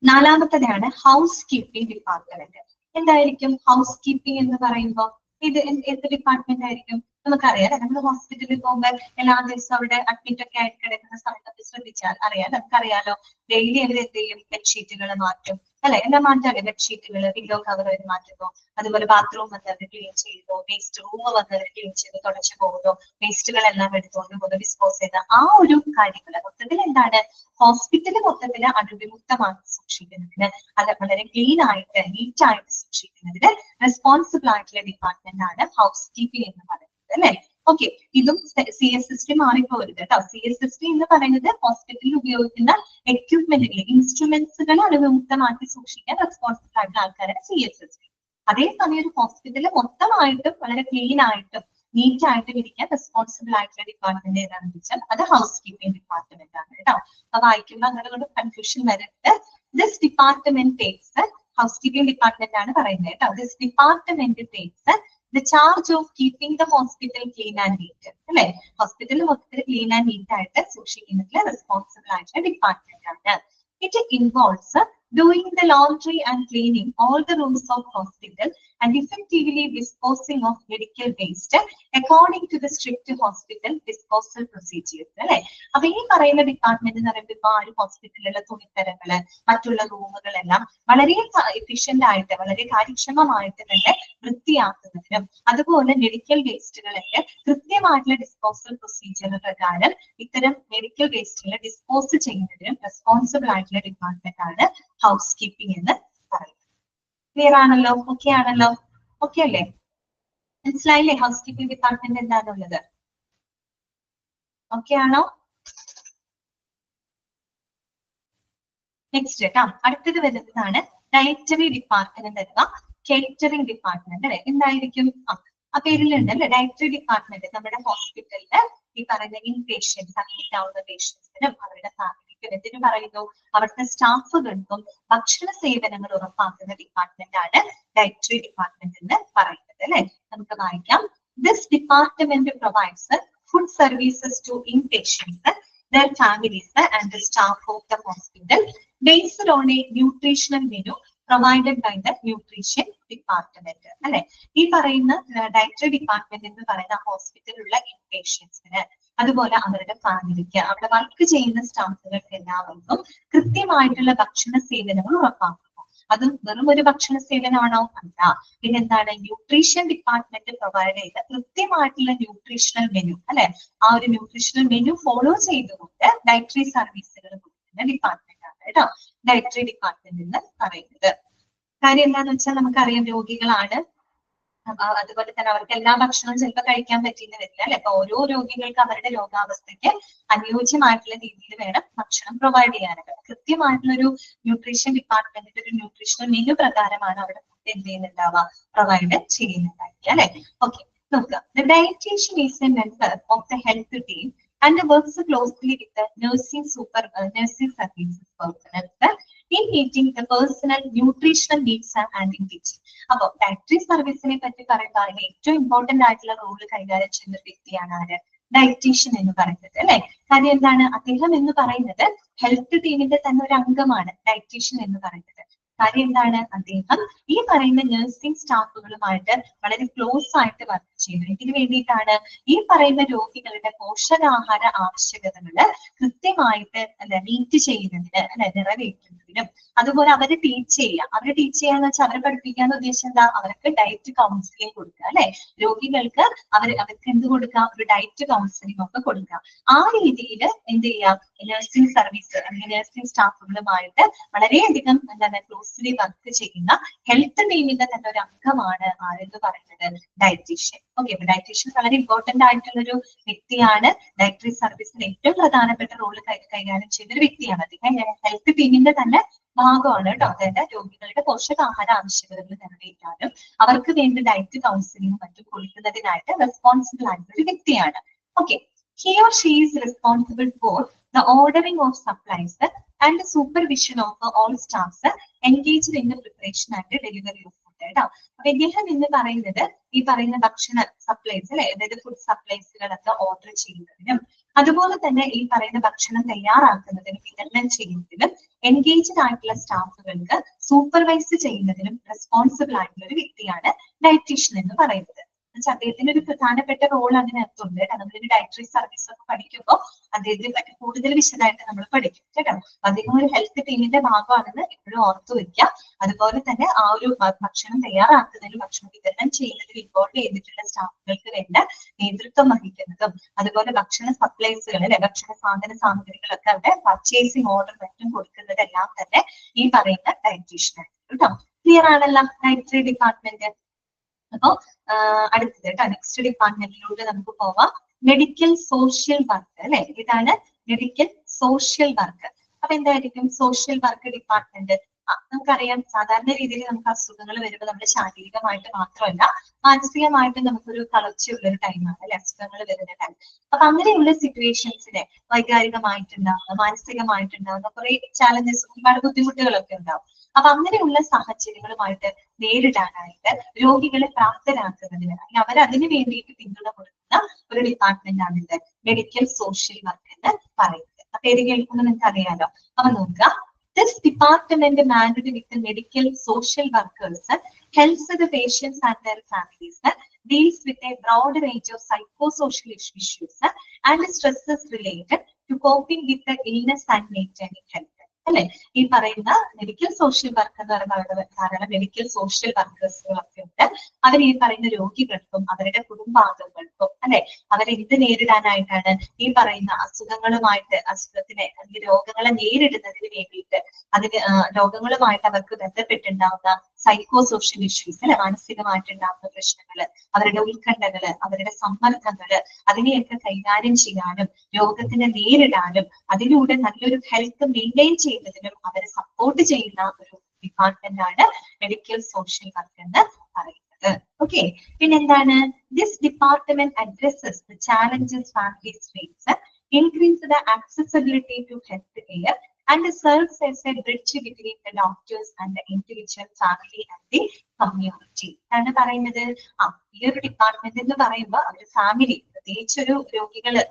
നാലാമത്തതാണ് ഹൗസ് കീപ്പിംഗ് ഡിപ്പാർട്ട്മെന്റ്. എന്തായിരിക്കും ഹൗസ് കീപ്പിംഗ് എന്ന് പറയുമ്പോൾ? ഇത് എന്ത് ഡിപ്പാർട്ട്മെന്റ് ആയിരിക്കും? നമുക്കറിയാം നമ്മൾ ഹോസ്പിറ്റലിൽ പോകുമ്പോൾ എല്ലാ ദിവസവും അവിടെ അഡ്മിറ്റ് ഒക്കെ ആയിട്ട് കിടക്കുന്ന സമയത്ത് ശ്രദ്ധിച്ചാൽ അറിയാം, നമുക്കറിയാലോ ഡെയിലി അവർ എന്ത് ചെയ്യും, ബെഡ്ഷീറ്റുകൾ മാറ്റും അല്ലെ, എല്ലാം മാറ്റാതെ ബെഡ്ഷീറ്റുകൾ പില്ലോ കവർ അവർ മാറ്റുന്നു, അതുപോലെ ബാത്റൂം വന്ന് അവർ ക്ലീൻ ചെയ്തു, വേസ്റ്റ് റൂം വന്ന് അവർ ക്ലീൻ ചെയ്ത് തുടച്ചു പോകുന്നു, വേസ്റ്റുകളെല്ലാം എടുത്തുകൊണ്ട് പോകുന്നു, ഡിസ്പോസ് ചെയ്ത് ആ ഒരു കാര്യങ്ങൾ മൊത്തത്തിൽ എന്താണ്, ഹോസ്പിറ്റൽ മൊത്തത്തിൽ അണുവിമുക്തമാക്കി സൂക്ഷിക്കുന്നതിന്, അത് വളരെ ക്ലീൻ ആയിട്ട് നീറ്റ് ആയിട്ട് സൂക്ഷിക്കുന്നതിന് റെസ്പോൺസിബിൾ ആയിട്ടുള്ള ഡിപ്പാർട്ട്മെന്റ് ആണ് ഹൗസ് കീപ്പിംഗ് എന്ന് പറയുന്നത് അല്ലെ. ഓക്കെ, ഇതും CSST മാറിപ്പോരുത് കേട്ടോ. CSST എന്ന് പറയുന്നത് ഹോസ്പിറ്റലിൽ ഉപയോഗിക്കുന്ന എക്യുപ്മെന്റുകൾ, ഇൻസ്ട്രുമെന്റ്സുകൾ അണുവിമുക്തമാക്കി സൂക്ഷിക്കാൻ റെസ്പോൺസിബിൾ ആയിട്ടുള്ള ആൾക്കാരാണ് CSST. അതേസമയം ഒരു ഹോസ്പിറ്റലിൽ മൊത്തമായിട്ടും വളരെ ക്ലീൻ ആയിട്ടും നീറ്റ് ആയിട്ടും ഇരിക്കാൻ റെസ്പോൺസിബിൾ ആയിട്ടുള്ള ഡിപ്പാർട്ട്മെന്റ് ഏതാണെന്ന് വെച്ചാൽ അത് ഹൗസ് കീപ്പിംഗ് ഡിപ്പാർട്ട്മെന്റ് ആണ് കേട്ടോ. അപ്പൊ വായിക്കുമ്പോൾ അങ്ങനെ കൊണ്ട് കൺഫ്യൂഷൻ വരരുത്. This department takes, house keeping department ആണ് പറയുന്നത് കേട്ടോ. This department takes the charge of keeping the hospital clean and neat. അല്ലെ, ഹോസ്പിറ്റൽ മൊത്തത്തിൽ ക്ലീൻ ആൻഡ് നീറ്റ് ആയിട്ട് സൂക്ഷിക്കുന്നതിൽ റെസ്പോൺസിബിൾ ആയിട്ടുള്ള ഡിപ്പാർട്ട്മെന്റ് ആണ്. It involves doing the laundry and cleaning all the rooms of hospital and effectively disposing of medical waste according to the strict hospital disposal procedures. അല്ലെ, അപ്പൊ ഈ പറയുന്ന department എന്ന് പറയുമ്പോൾ ഇപ്പൊ ആ ഒരു ഹോസ്പിറ്റലിലുള്ള തുണിത്തരങ്ങള് മറ്റുള്ള റൂമുകളെല്ലാം വളരെ എഫിഷ്യന്റ് ആയിട്ട് വളരെ കാര്യക്ഷമമായിട്ട് തന്നെ വൃത്തിയാക്കുന്നതിനും അതുപോലെ മെഡിക്കൽ വേസ്റ്റുകളൊക്കെ കൃത്യമായിട്ടുള്ള ഡിസ്പോസൽ പ്രൊസീജിയർ പ്രകാരം ഇത്തരം മെഡിക്കൽ വേസ്റ്റുകൾ ഡിസ്പോസ് ചെയ്യുന്നതിനും റെസ്പോൺസിബിൾ ആയിട്ടുള്ള ഡിപ്പാർട്ട്മെന്റ് ആണ് ഹൗസ് കീപ്പിംഗ് എന്ന് പറയുന്നത്. ക്ലിയർ ആണല്ലോ? ഓക്കെ ആണല്ലോ? ഓക്കെ അല്ലേ? മനസ്സിലായില്ലേ ഹൗസ് കീപ്പിംഗ് ഡിപ്പാർട്ട്മെന്റ് എന്താണുള്ളത്? ഓക്കെ ആണോ? നെക്സ്റ്റ് കേട്ടോ, അടുത്തത് വരുന്നതാണ് ഡയറ്ററി ഡിപ്പാർട്ട്മെന്റ് അഥവാ കേറ്ററിംഗ് ഡിപ്പാർട്ട്മെന്റ് അല്ലെ. എന്തായിരിക്കും? ആ പേരിലുണ്ട് അല്ലെ, ഡയറ്ററി ഡിപ്പാർട്ട്മെന്റ് നമ്മുടെ ഹോസ്പിറ്റലില് ഈ പറയുന്ന ഇൻ പേഷ്യൻസ്, അഡ്മിറ്റ് ആവുന്ന പേഷ്യൻസിനും അവരുടെ ഫാമിലിക്കും എന്തിനു പറയുന്നു, അവിടുത്തെ സ്റ്റാഫുകൾക്കും ഭക്ഷണ സേവനങ്ങൾ ഉറപ്പാക്കുന്ന ഡിപ്പാർട്ട്മെന്റ് ആണ് ഡയറ്ററി ഡിപ്പാർട്ട്മെന്റ് എന്ന് പറയുന്നത് അല്ലെ. നമുക്ക് വായിക്കാം. This department provides food services to in patients, their families and the staff of the hospital based on a nutritional menu provided by the nutrition department. അല്ലെ, ഈ പറയുന്ന ഡയറ്ററി ഡിപ്പാർട്ട്മെന്റ് എന്ന് പറയുന്ന ഹോസ്പിറ്റലിലുള്ള ഇൻപേഷ്യൻസിന് അതുപോലെ അവരുടെ ഫാമിലിക്ക് അവിടെ വർക്ക് ചെയ്യുന്ന സ്റ്റാഫുകൾക്ക് എല്ലാവർക്കും കൃത്യമായിട്ടുള്ള ഭക്ഷണ സേവനങ്ങൾ ഉറപ്പാക്കുന്നു. അതും വെറും ഒരു ഭക്ഷണ സേവനമാണോ? അല്ല. പിന്നെന്താണ്? ന്യൂട്രീഷൻ ഡിപ്പാർട്ട്മെന്റ് പ്രൊവൈഡ് ചെയ്ത കൃത്യമായിട്ടുള്ള ന്യൂട്രീഷണൽ മെനു അല്ലെ, ആ ഒരു ന്യൂട്രീഷണൽ മെനു ഫോളോ ചെയ്തുകൊണ്ട് ഡയറ്ററി സർവീസുകൾ കൊടുക്കുന്ന ഡിപ്പാർട്ട്മെന്റ് ആണ് കേട്ടോ ഡയറ്ററി ഡിപ്പാർട്ട്മെന്റ് എന്ന് പറയുന്നത്. കാര്യം എന്താന്ന് വെച്ചാൽ നമുക്കറിയാം രോഗികളാണ്, അതുപോലെ തന്നെ അവർക്ക് എല്ലാ ഭക്ഷണവും ചിലപ്പോൾ കഴിക്കാൻ പറ്റിയെന്ന് വരില്ല അല്ലെ. അപ്പൊ ഓരോ രോഗികൾക്ക് അവരുടെ രോഗാവസ്ഥയ്ക്ക് അനുയോജ്യമായിട്ടുള്ള രീതിയിൽ വേണം ഭക്ഷണം പ്രൊവൈഡ് ചെയ്യാനായിട്ട്. കൃത്യമായിട്ടുള്ള ഒരു ന്യൂട്രീഷൻ ഡിപ്പാർട്ട്മെന്റിന്റെ ഒരു ന്യൂട്രീഷണൽ മെനു പ്രകാരമാണ് അവിടെ എന്ത് ചെയ്യുന്നുണ്ടാവുക, പ്രൊവൈഡ് ചെയ്യുന്നുണ്ടായിരിക്കുക അല്ലെ. ഓക്കെ, നോക്കുക. The dietitian is a member of the health team and works closely with the nursing services personnel in meeting the personal nutritional needs and engaging. അപ്പൊ ഡയറ്ററി സർവീസിനെ പറ്റി പറയുമ്പോൾ ഏറ്റവും ഇമ്പോർട്ടന്റ് ആയിട്ടുള്ള റോള് കൈകാര്യം ചെയ്യുന്ന ഒരു വ്യക്തിയാണ് ആര്? ഡയറ്റീഷ്യൻ എന്ന് പറയുന്നത് അല്ലെ. കാര്യം എന്താണ്? അദ്ദേഹം എന്ന് പറയുന്നത് ഹെൽത്ത് ടീമിന്റെ തന്നെ ഒരു അംഗമാണ് ഡയറ്റീഷ്യൻ എന്ന് പറയുന്നത്. കാര്യം എന്താണ്? അദ്ദേഹം ഈ പറയുന്ന നഴ്സിംഗ് സ്റ്റാഫുകളുമായിട്ട് വളരെ ക്ലോസ് ആയിട്ട് വർക്ക് ചെയ്യുന്നു. ഇതിനു വേണ്ടിയിട്ടാണ് ഈ പറയുന്ന രോഗികളുടെ പോഷകാഹാര ആവശ്യകതകള് കൃത്യമായിട്ട് മീറ്റ് ചെയ്യുന്നതിന് അല്ലെ, നിറവേറ്റുന്നതിനും അതുപോലെ അവരെ ടീച്ച് ചെയ്യുക. അവരെ ടീച്ച് ചെയ്യാന്ന് വെച്ചാൽ അവരെ പഠിപ്പിക്കാന്ന് ഉദ്ദേശം എന്താ? അവർക്ക് ഡയറ്റ് കൗൺസിലിംഗ് കൊടുക്കുക അല്ലെ. രോഗികൾക്ക് അവർക്ക് എന്ത് കൊടുക്കാം? ഒരു ഡയറ്റ് കൗൺസിലിംഗ് ഒക്കെ കൊടുക്കുക. ആ രീതിയിൽ എന്ത് ചെയ്യാം? നഴ്സിംഗ് സർവീസ് അല്ലെങ്കിൽ നഴ്സിംഗ് സ്റ്റാഫുകളുമായിട്ട് വളരെയധികം എന്താണ് ക്ലോസ്ലി വർക്ക് ചെയ്യുന്ന ഹെൽത്ത് ടീമിന്റെ തന്നെ ഒരു അംഗമാണ് ആരെന്ന് പറയുന്നത്? ഡയറ്റീഷ്യൻ. ഓക്കെ, അപ്പൊ ഡയറ്റീഷ്യൻ വളരെ ഇമ്പോർട്ടന്റ് ആയിട്ടുള്ള ഒരു വ്യക്തിയാണ്. ഡയറ്ററി സർവീസിന് ഏറ്റവും പ്രധാനപ്പെട്ട റോള് കൈകാര്യം ചെയ്ത ഒരു വ്യക്തിയാണ്. അദ്ദേഹം ഹെൽത്ത് ടീമിന്റെ തന്നെ ഭാഗമാണ് കേട്ടോ. അതായത് രോഗികളുടെ പോഷകാഹാര ആവശ്യകതകൾ നിറവേറ്റാനും അവർക്ക് വേണ്ടി ഡയറ്റ് കൗൺസിലിംഗും മറ്റും കൊടുക്കുന്നതിനായിട്ട് റെസ്പോൺസിബിൾ ആയിട്ടുള്ള ഒരു വ്യക്തിയാണ്. Okay, he or she is responsible for the ordering of supplies and the supervision of all staffs engaged in the preparation and delivery of food. കേട്ടോ, അപ്പൊ ഇദ്ദേഹം എന്ന് പറയുന്നത് ഈ പറയുന്ന ഭക്ഷണ സപ്ലൈസ് അല്ലെ, അതായത് ഫുഡ് സപ്ലൈസുകളൊക്കെ ഓർഡർ ചെയ്യുന്നതിനും അതുപോലെ തന്നെ ഈ പറയുന്ന ഭക്ഷണം തയ്യാറാക്കുന്നതിനും വിതരണം ചെയ്യുന്നതിനും എൻഗേജ്ഡ് ആയിട്ടുള്ള സ്റ്റാഫുകൾക്ക് സൂപ്പർവൈസ് ചെയ്യുന്നതിനും റെസ്പോൺസിബിൾ ആയിട്ടുള്ള ഒരു വ്യക്തിയാണ് ഡയറ്റീഷ്യൻ എന്ന് പറയുന്നത്. എന്നുവെച്ചാൽ അദ്ദേഹത്തിന് ഒരു പ്രധാനപ്പെട്ട റോൾ അതിനകത്തുണ്ട്. നമ്മളൊരു ഡയറ്ററി സർവീസ് ഒക്കെ പഠിക്കുമ്പോൾ അദ്ദേഹത്തെ പറ്റി കൂടുതൽ വിശദമായിട്ട് നമ്മൾ പഠിക്കും കേട്ടോ. അദ്ദേഹം ഒരു ഹെൽത്ത് ടീമിന്റെ ഭാഗമാണെന്ന് എപ്പോഴും ഓർത്തു വെക്കുക. അതുപോലെ തന്നെ ആ ഒരു ഭക്ഷണം തയ്യാറാക്കുന്നതിലും ഭക്ഷണം വിതരണം ചെയ്യുന്നതിൽ ഇൻവോൾവ് ചെയ്തിട്ടുള്ള സ്റ്റാഫുകൾക്ക് വേണ്ട നേതൃത്വം വഹിക്കുന്നതും അതുപോലെ ഭക്ഷണ സപ്ലൈസുകൾ അല്ലെ ഭക്ഷണ സാധന സാമഗ്രികളൊക്കെ അവിടെ പർച്ചേസിങ് ഓർഡർ മറ്റും കൊടുക്കുന്നതെല്ലാം തന്നെ ഈ പറയുന്ന ഡയറ്റീഷ്യനാണ് കേട്ടോ. ക്ലിയർ ആണല്ലോ ഡയറ്ററി ഡിപ്പാർട്ട്മെന്റ്. അപ്പൊ അടുത്തത് കേട്ടോ, നെക്സ്റ്റ് ഡിപ്പാർട്ട്മെന്റിലൂടെ നമുക്ക് പോവാം. മെഡിക്കൽ സോഷ്യൽ വർക്ക് അല്ലെ, ഇതാണ് മെഡിക്കൽ സോഷ്യൽ വർക്ക്. അപ്പൊ എന്തായിരിക്കും സോഷ്യൽ വർക്ക് ഡിപ്പാർട്ട്മെന്റ്? നമുക്കറിയാം സാധാരണ രീതിയിൽ നമുക്ക് അസുഖങ്ങൾ വരുമ്പോൾ നമ്മൾ ശാരീരികമായിട്ട് മാത്രമല്ല മാനസികമായിട്ട് നമുക്കൊരു തളർച്ചയുള്ള ഒരു ടൈമാണ് അല്ലെ, അസുഖങ്ങൾ വരുന്ന ടൈം. അപ്പൊ അങ്ങനെയുള്ള സിറ്റുവേഷൻസിനെ വൈകാരികമായിട്ടുണ്ടാവുന്ന മാനസികമായിട്ടുണ്ടാവുന്ന കുറെ ചാലഞ്ചസ്, ഒരുപാട് ബുദ്ധിമുട്ടുകളൊക്കെ ഉണ്ടാവും. അപ്പൊ അങ്ങനെയുള്ള സാഹചര്യങ്ങളുമായിട്ട് നേരിടാനായിട്ട് രോഗികളെ പ്രാപ്തരാക്കുന്നതിന് അല്ലെങ്കിൽ അവരതിനു വേണ്ടിയിട്ട് പിന്തുണ കൊടുക്കുന്ന ഒരു ഡിപ്പാർട്ട്മെന്റ് ആണ് ഇത് മെഡിക്കൽ സോഷ്യൽ വർക്ക് എന്ന് പറയുന്നത്. അപ്പൊ ഏത് കേൾക്കുന്നത് നിങ്ങൾക്ക് അറിയാലോ. അപ്പൊ നോക്കുക, this department managed with the medical social workers helps the patients and their families, deals with a broad range of psychosocial issues and stresses related to coping with the illness and maintaining health. അല്ലെ, ഈ പറയുന്ന medical social work എന്ന് പറയുന്ന ധാരാളം medical social വർക്കേഴ്സുകളൊക്കെ ഉണ്ട്. അവർ ഈ പറയുന്ന രോഗികൾക്കും അവരുടെ കുടുംബാംഗങ്ങൾക്കും അല്ലെ അവരെന്ത് നേരിടാനായിട്ടാണ് ഈ പറയുന്ന അസുഖത്തിനെ അല്ലെങ്കിൽ രോഗങ്ങളെ നേരിടുന്നതിന് വേണ്ടിയിട്ട് രോഗങ്ങളുമായിട്ട് അവർക്ക് ബന്ധപ്പെട്ടുണ്ടാവുന്ന സൈക്കോ സോഷ്യൽ ഇഷ്യൂസ് അല്ലെ, മാനസികമായിട്ടുണ്ടാകുന്ന പ്രശ്നങ്ങള്, അവരുടെ ഉത്കണ്ഠകള്, അവരുടെ സമ്മർദ്ദങ്ങള്, അതിനെയൊക്കെ കൈകാര്യം ചെയ്യാനും രോഗത്തിനെ നേരിടാനും അതിലൂടെ നല്ലൊരു ഹെൽത്ത് മെയിൻറ്റെയിൻ ചെയ്യുന്നതിനും അവരെ സപ്പോർട്ട് ചെയ്യുന്ന ഒരു ഡിപ്പാർട്ട്മെന്റ് ആണ് മെഡിക്കൽ സോഷ്യൽ വർക്ക് എന്ന് പറയുന്നത്. ഓക്കെ, പിന്നെന്താണ്? This department addresses the challenges families face, increase the accessibility to health care and serves as a bridge between the doctors and the individual family and the community. ആണ് പറയുന്നത്. ഈ ഒരു department എന്ന് പറയുമ്പോൾ അവരുടെ ഫാമിലി, പ്രത്യേകിച്ചൊരു രോഗികള്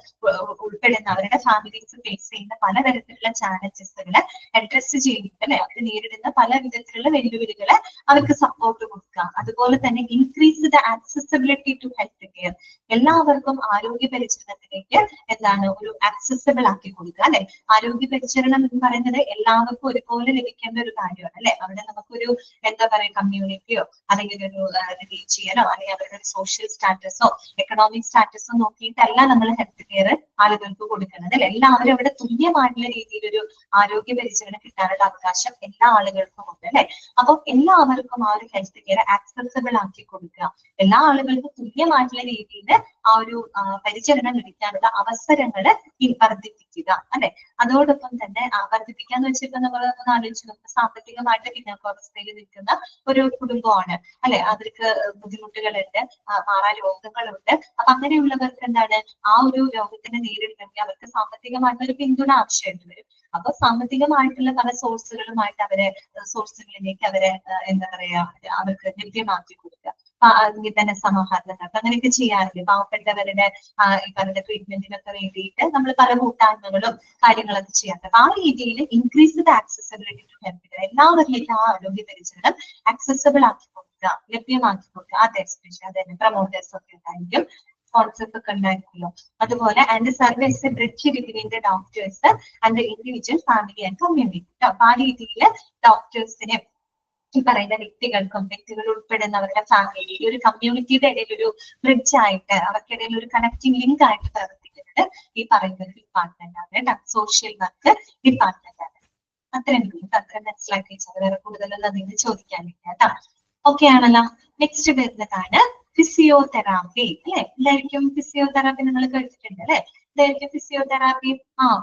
ഉൾപ്പെടുന്ന അവരുടെ ഫാമിലീസ് ഫേസ് ചെയ്യുന്ന പലതരത്തിലുള്ള ചാലഞ്ചസുകളെ അഡ്രസ് ചെയ്യുന്നുണ്ട് അല്ലെ, അവർ നേരിടുന്ന പല വിധത്തിലുള്ള വെല്ലുവിളികളെ അവർക്ക് സപ്പോർട്ട് കൊടുക്കുക. അതുപോലെ തന്നെ increase the accessibility to health care, എല്ലാവർക്കും ആരോഗ്യ പരിചരണത്തിലേക്ക് എന്താണ് ഒരു ആക്സസിബിൾ ആക്കി കൊടുക്കുക അല്ലെ. ആരോഗ്യ പരിചരണം എന്ന് പറയുന്നത് എല്ലാവർക്കും ഒരുപോലെ ലഭിക്കേണ്ട ഒരു കാര്യമാണ് അല്ലെ. അവിടെ നമുക്കൊരു എന്താ പറയാ കമ്മ്യൂണിറ്റിയോ അല്ലെങ്കിൽ ഒരു റിലീജിയനോ അല്ലെങ്കിൽ അവരുടെ ഒരു സോഷ്യൽ സ്റ്റാറ്റസോ എക്കണോമിക് സ്റ്റാറ്റസോ നോക്കിയിട്ടല്ല നമ്മൾ ഹെൽത്ത് കെയർ ആളുകൾക്ക് കൊടുക്കുന്നത് അല്ലെ. എല്ലാവരും അവിടെ തുല്യമായിട്ടുള്ള രീതിയിലൊരു ആരോഗ്യ പരിചരണം കിട്ടാനുള്ള അവകാശം എല്ലാ ആളുകൾക്കും ഉണ്ട് അല്ലെ. അപ്പൊ എല്ലാവർക്കും ആ ഒരു ഹെൽത്ത് കെയർ ആക്സസിബിൾ ആക്കി കൊടുക്കുക, എല്ലാ ആളുകൾക്കും തുല്യമായിട്ടുള്ള രീതിയിൽ ആ ഒരു പരിചരണം ലഭിക്കാനുള്ള അവസരങ്ങൾ വർദ്ധിപ്പിക്കുക അല്ലെ. അതോടൊപ്പം തന്നെ വർദ്ധിപ്പിക്കാന്ന് വെച്ചിട്ട് നമ്മൾ ഒന്ന് ആലോചിച്ച് നമുക്ക് സാമ്പത്തികമായിട്ട് പിന്നോക്കാവസ്ഥയിൽ നിൽക്കുന്ന ഒരു കുടുംബമാണ് അല്ലെ, അവർക്ക് ബുദ്ധിമുട്ടുകളുണ്ട്, മാറാ രോഗങ്ങളുണ്ട്. അപ്പൊ അങ്ങനെയുള്ളവർക്ക് എന്താണ് ആ ഒരു രോഗത്തിനെ നേരിടണമെങ്കിൽ അവർക്ക് സാമ്പത്തികമായിട്ടൊരു പിന്തുണ ആവശ്യമായിട്ട് വരും. അപ്പൊ സാമ്പത്തികമായിട്ടുള്ള പല സോഴ്സുകളിലേക്ക് അവരെ എന്താ പറയാ അവർക്ക് ലഭ്യമാക്കി കൊടുക്കുക. അല്ലെങ്കിൽ തന്നെ സമാഹരണങ്ങൾക്ക് അങ്ങനെയൊക്കെ ചെയ്യാറില്ല. പാവപ്പെട്ടവരുടെ ഇവരുടെ ട്രീറ്റ്മെന്റിനൊക്കെ വേണ്ടിയിട്ട് നമ്മൾ പല കൂട്ടായ്മകളും കാര്യങ്ങളൊക്കെ ചെയ്യാറുണ്ട്. അപ്പൊ ആ രീതിയിൽ increase the accessibility to health care, എല്ലാവരിലേക്കും ആ ആരോഗ്യ പരിചരണം ആക്സസിബിൾ ആക്കി കൊടുക്കുക, ലഭ്യമാക്കി കൊടുക്കുക. അതന്നെ പ്രൊമോട്ടേഴ്സ് ഒക്കെ ഉണ്ടായിരിക്കും, സ്പോൺസേഴ്സ് ഒക്കെ ഉണ്ടായിരിക്കുമല്ലോ. അതുപോലെ and service bridge between the doctors and the individual family and community. അപ്പൊ ആ രീതിയിൽ ഡോക്ടേഴ്സിനെ ഈ പറയുന്ന വ്യക്തികൾ ഉൾപ്പെടുന്നവരുടെ ഫാമിലി, ഒരു കമ്മ്യൂണിറ്റിയുടെ ഇടയിൽ ഒരു ബ്രിഡ്ജ് ആയിട്ട് അവർക്കിടയിൽ ഒരു കണക്റ്റിംഗ് ലിങ്ക് ആയിട്ട് പ്രവർത്തിക്കുന്നത് ഈ പറയുന്ന ഒരു ഡിപ്പാർട്ട്മെന്റ് ആണ് കേട്ടോ, സോഷ്യൽ വർക്ക് ഡിപ്പാർട്ട്മെന്റ് ആണ്. അത്രയും മനസ്സിലാക്കി വെച്ചാൽ വേറെ കൂടുതലൊന്നും നിങ്ങൾ ചോദിക്കാനില്ല കേട്ടോ. ഓക്കെ ആണല്ലോ. നെക്സ്റ്റ് വരുന്നതാണ് ഫിസിയോതെറാപ്പി അല്ലെ. എല്ലാവർക്കും ഫിസിയോതെറാപ്പി നിങ്ങൾ കേട്ടിട്ടുണ്ട് അല്ലെ. ഇതായിരിക്കും ഫിസിയോതെറാപ്പി.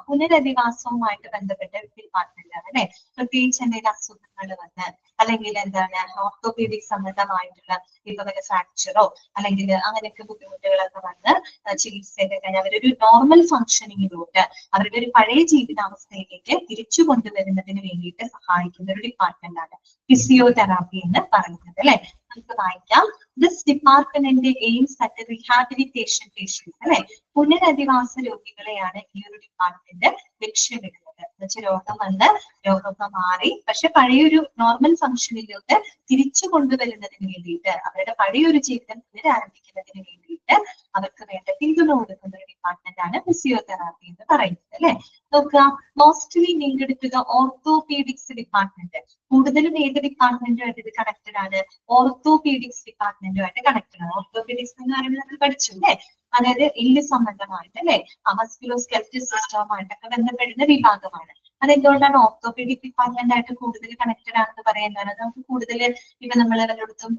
പുനരധിവാസവുമായിട്ട് ബന്ധപ്പെട്ട ഡിപ്പാർട്ട്മെന്റ് ആണ് അല്ലെ. പ്രത്യേകിച്ച് എന്തെങ്കിലും അസുഖങ്ങൾ വന്ന് അല്ലെങ്കിൽ എന്താണ് ഓർത്തോപീഡിക് സംബന്ധമായിട്ടുള്ള ഇപ്പൊ വല്ല ഫ്രാക്ചറോ അല്ലെങ്കിൽ അങ്ങനെയൊക്കെ ബുദ്ധിമുട്ടുകളൊക്കെ വന്ന് ചികിത്സയൊക്കെ കഴിഞ്ഞാൽ അവരൊരു നോർമൽ ഫംഗ്ഷനിങ്ങിലോട്ട് അവരുടെ ഒരു പഴയ ജീവിതാവസ്ഥയിലേക്ക് തിരിച്ചു കൊണ്ടുവരുന്നതിന് വേണ്ടിയിട്ട് സഹായിക്കുന്ന ഒരു ഡിപ്പാർട്ട്മെന്റ് ആണ് ഫിസിയോതെറാപ്പി എന്ന് പറയുന്നത് അല്ലെ. നമുക്ക് വായിക്കാം. This department aims at rehabilitation patients അല്ലെ. പുനരധിവാസ രോഗികളെയാണ് ഈ ഒരു ഡിപ്പാർട്ട്മെന്റ് ലക്ഷ്യമിടുന്നത്. എന്നുവെച്ചാൽ രോഗം വന്ന് രോഗമൊക്കെ മാറി പക്ഷെ പഴയൊരു നോർമൽ ഫംഗ്ഷനിലൊക്കെ തിരിച്ചു കൊണ്ടുവരുന്നതിന് വേണ്ടിയിട്ട് അവരുടെ പഴയൊരു ജീവിതം പുനരാരംഭിക്കുന്നതിന് വേണ്ടിയിട്ട് അവർക്ക് വേണ്ട പിന്തുണ കൊടുക്കുന്ന ഒരു ഡിപ്പാർട്ട്മെന്റ് ആണ് ഫിസിയോതെറാപ്പി എന്ന് പറയുന്നത് അല്ലെ. നോക്കുക, mostly linked to the orthopaedics department. കൂടുതലും ഏത് ഡിപ്പാർട്ട്മെന്റുമായിട്ട് ഇത് കണക്റ്റഡ് ആണ്? ഓർത്തോപീഡിക്സ് ഡിപ്പാർട്ട്മെന്റുമായിട്ട് കണക്റ്റഡ് ആണ്. ഓർത്തോപീഡിക്സ് എന്ന് പറയുമ്പോൾ നമ്മൾ പഠിച്ചു അല്ലെ, അതായത് എല്ല് സംബന്ധമായിട്ട് അല്ലെ, മസ്കുലോസ്കെലറ്റൽ സിസ്റ്റവുമായിട്ടൊക്കെ ബന്ധപ്പെടുന്ന വിഭാഗമാണ്. അതെന്തുകൊണ്ടാണ് ഓർത്തോപീഡിക് ഡിപ്പാർട്ട്മെന്റ് ആയിട്ട് കൂടുതൽ കണക്റ്റഡ് ആണെന്ന് പറയുന്നത്? നമുക്ക് കൂടുതൽ ഇപ്പൊ നമ്മൾ എല്ലായിടത്തും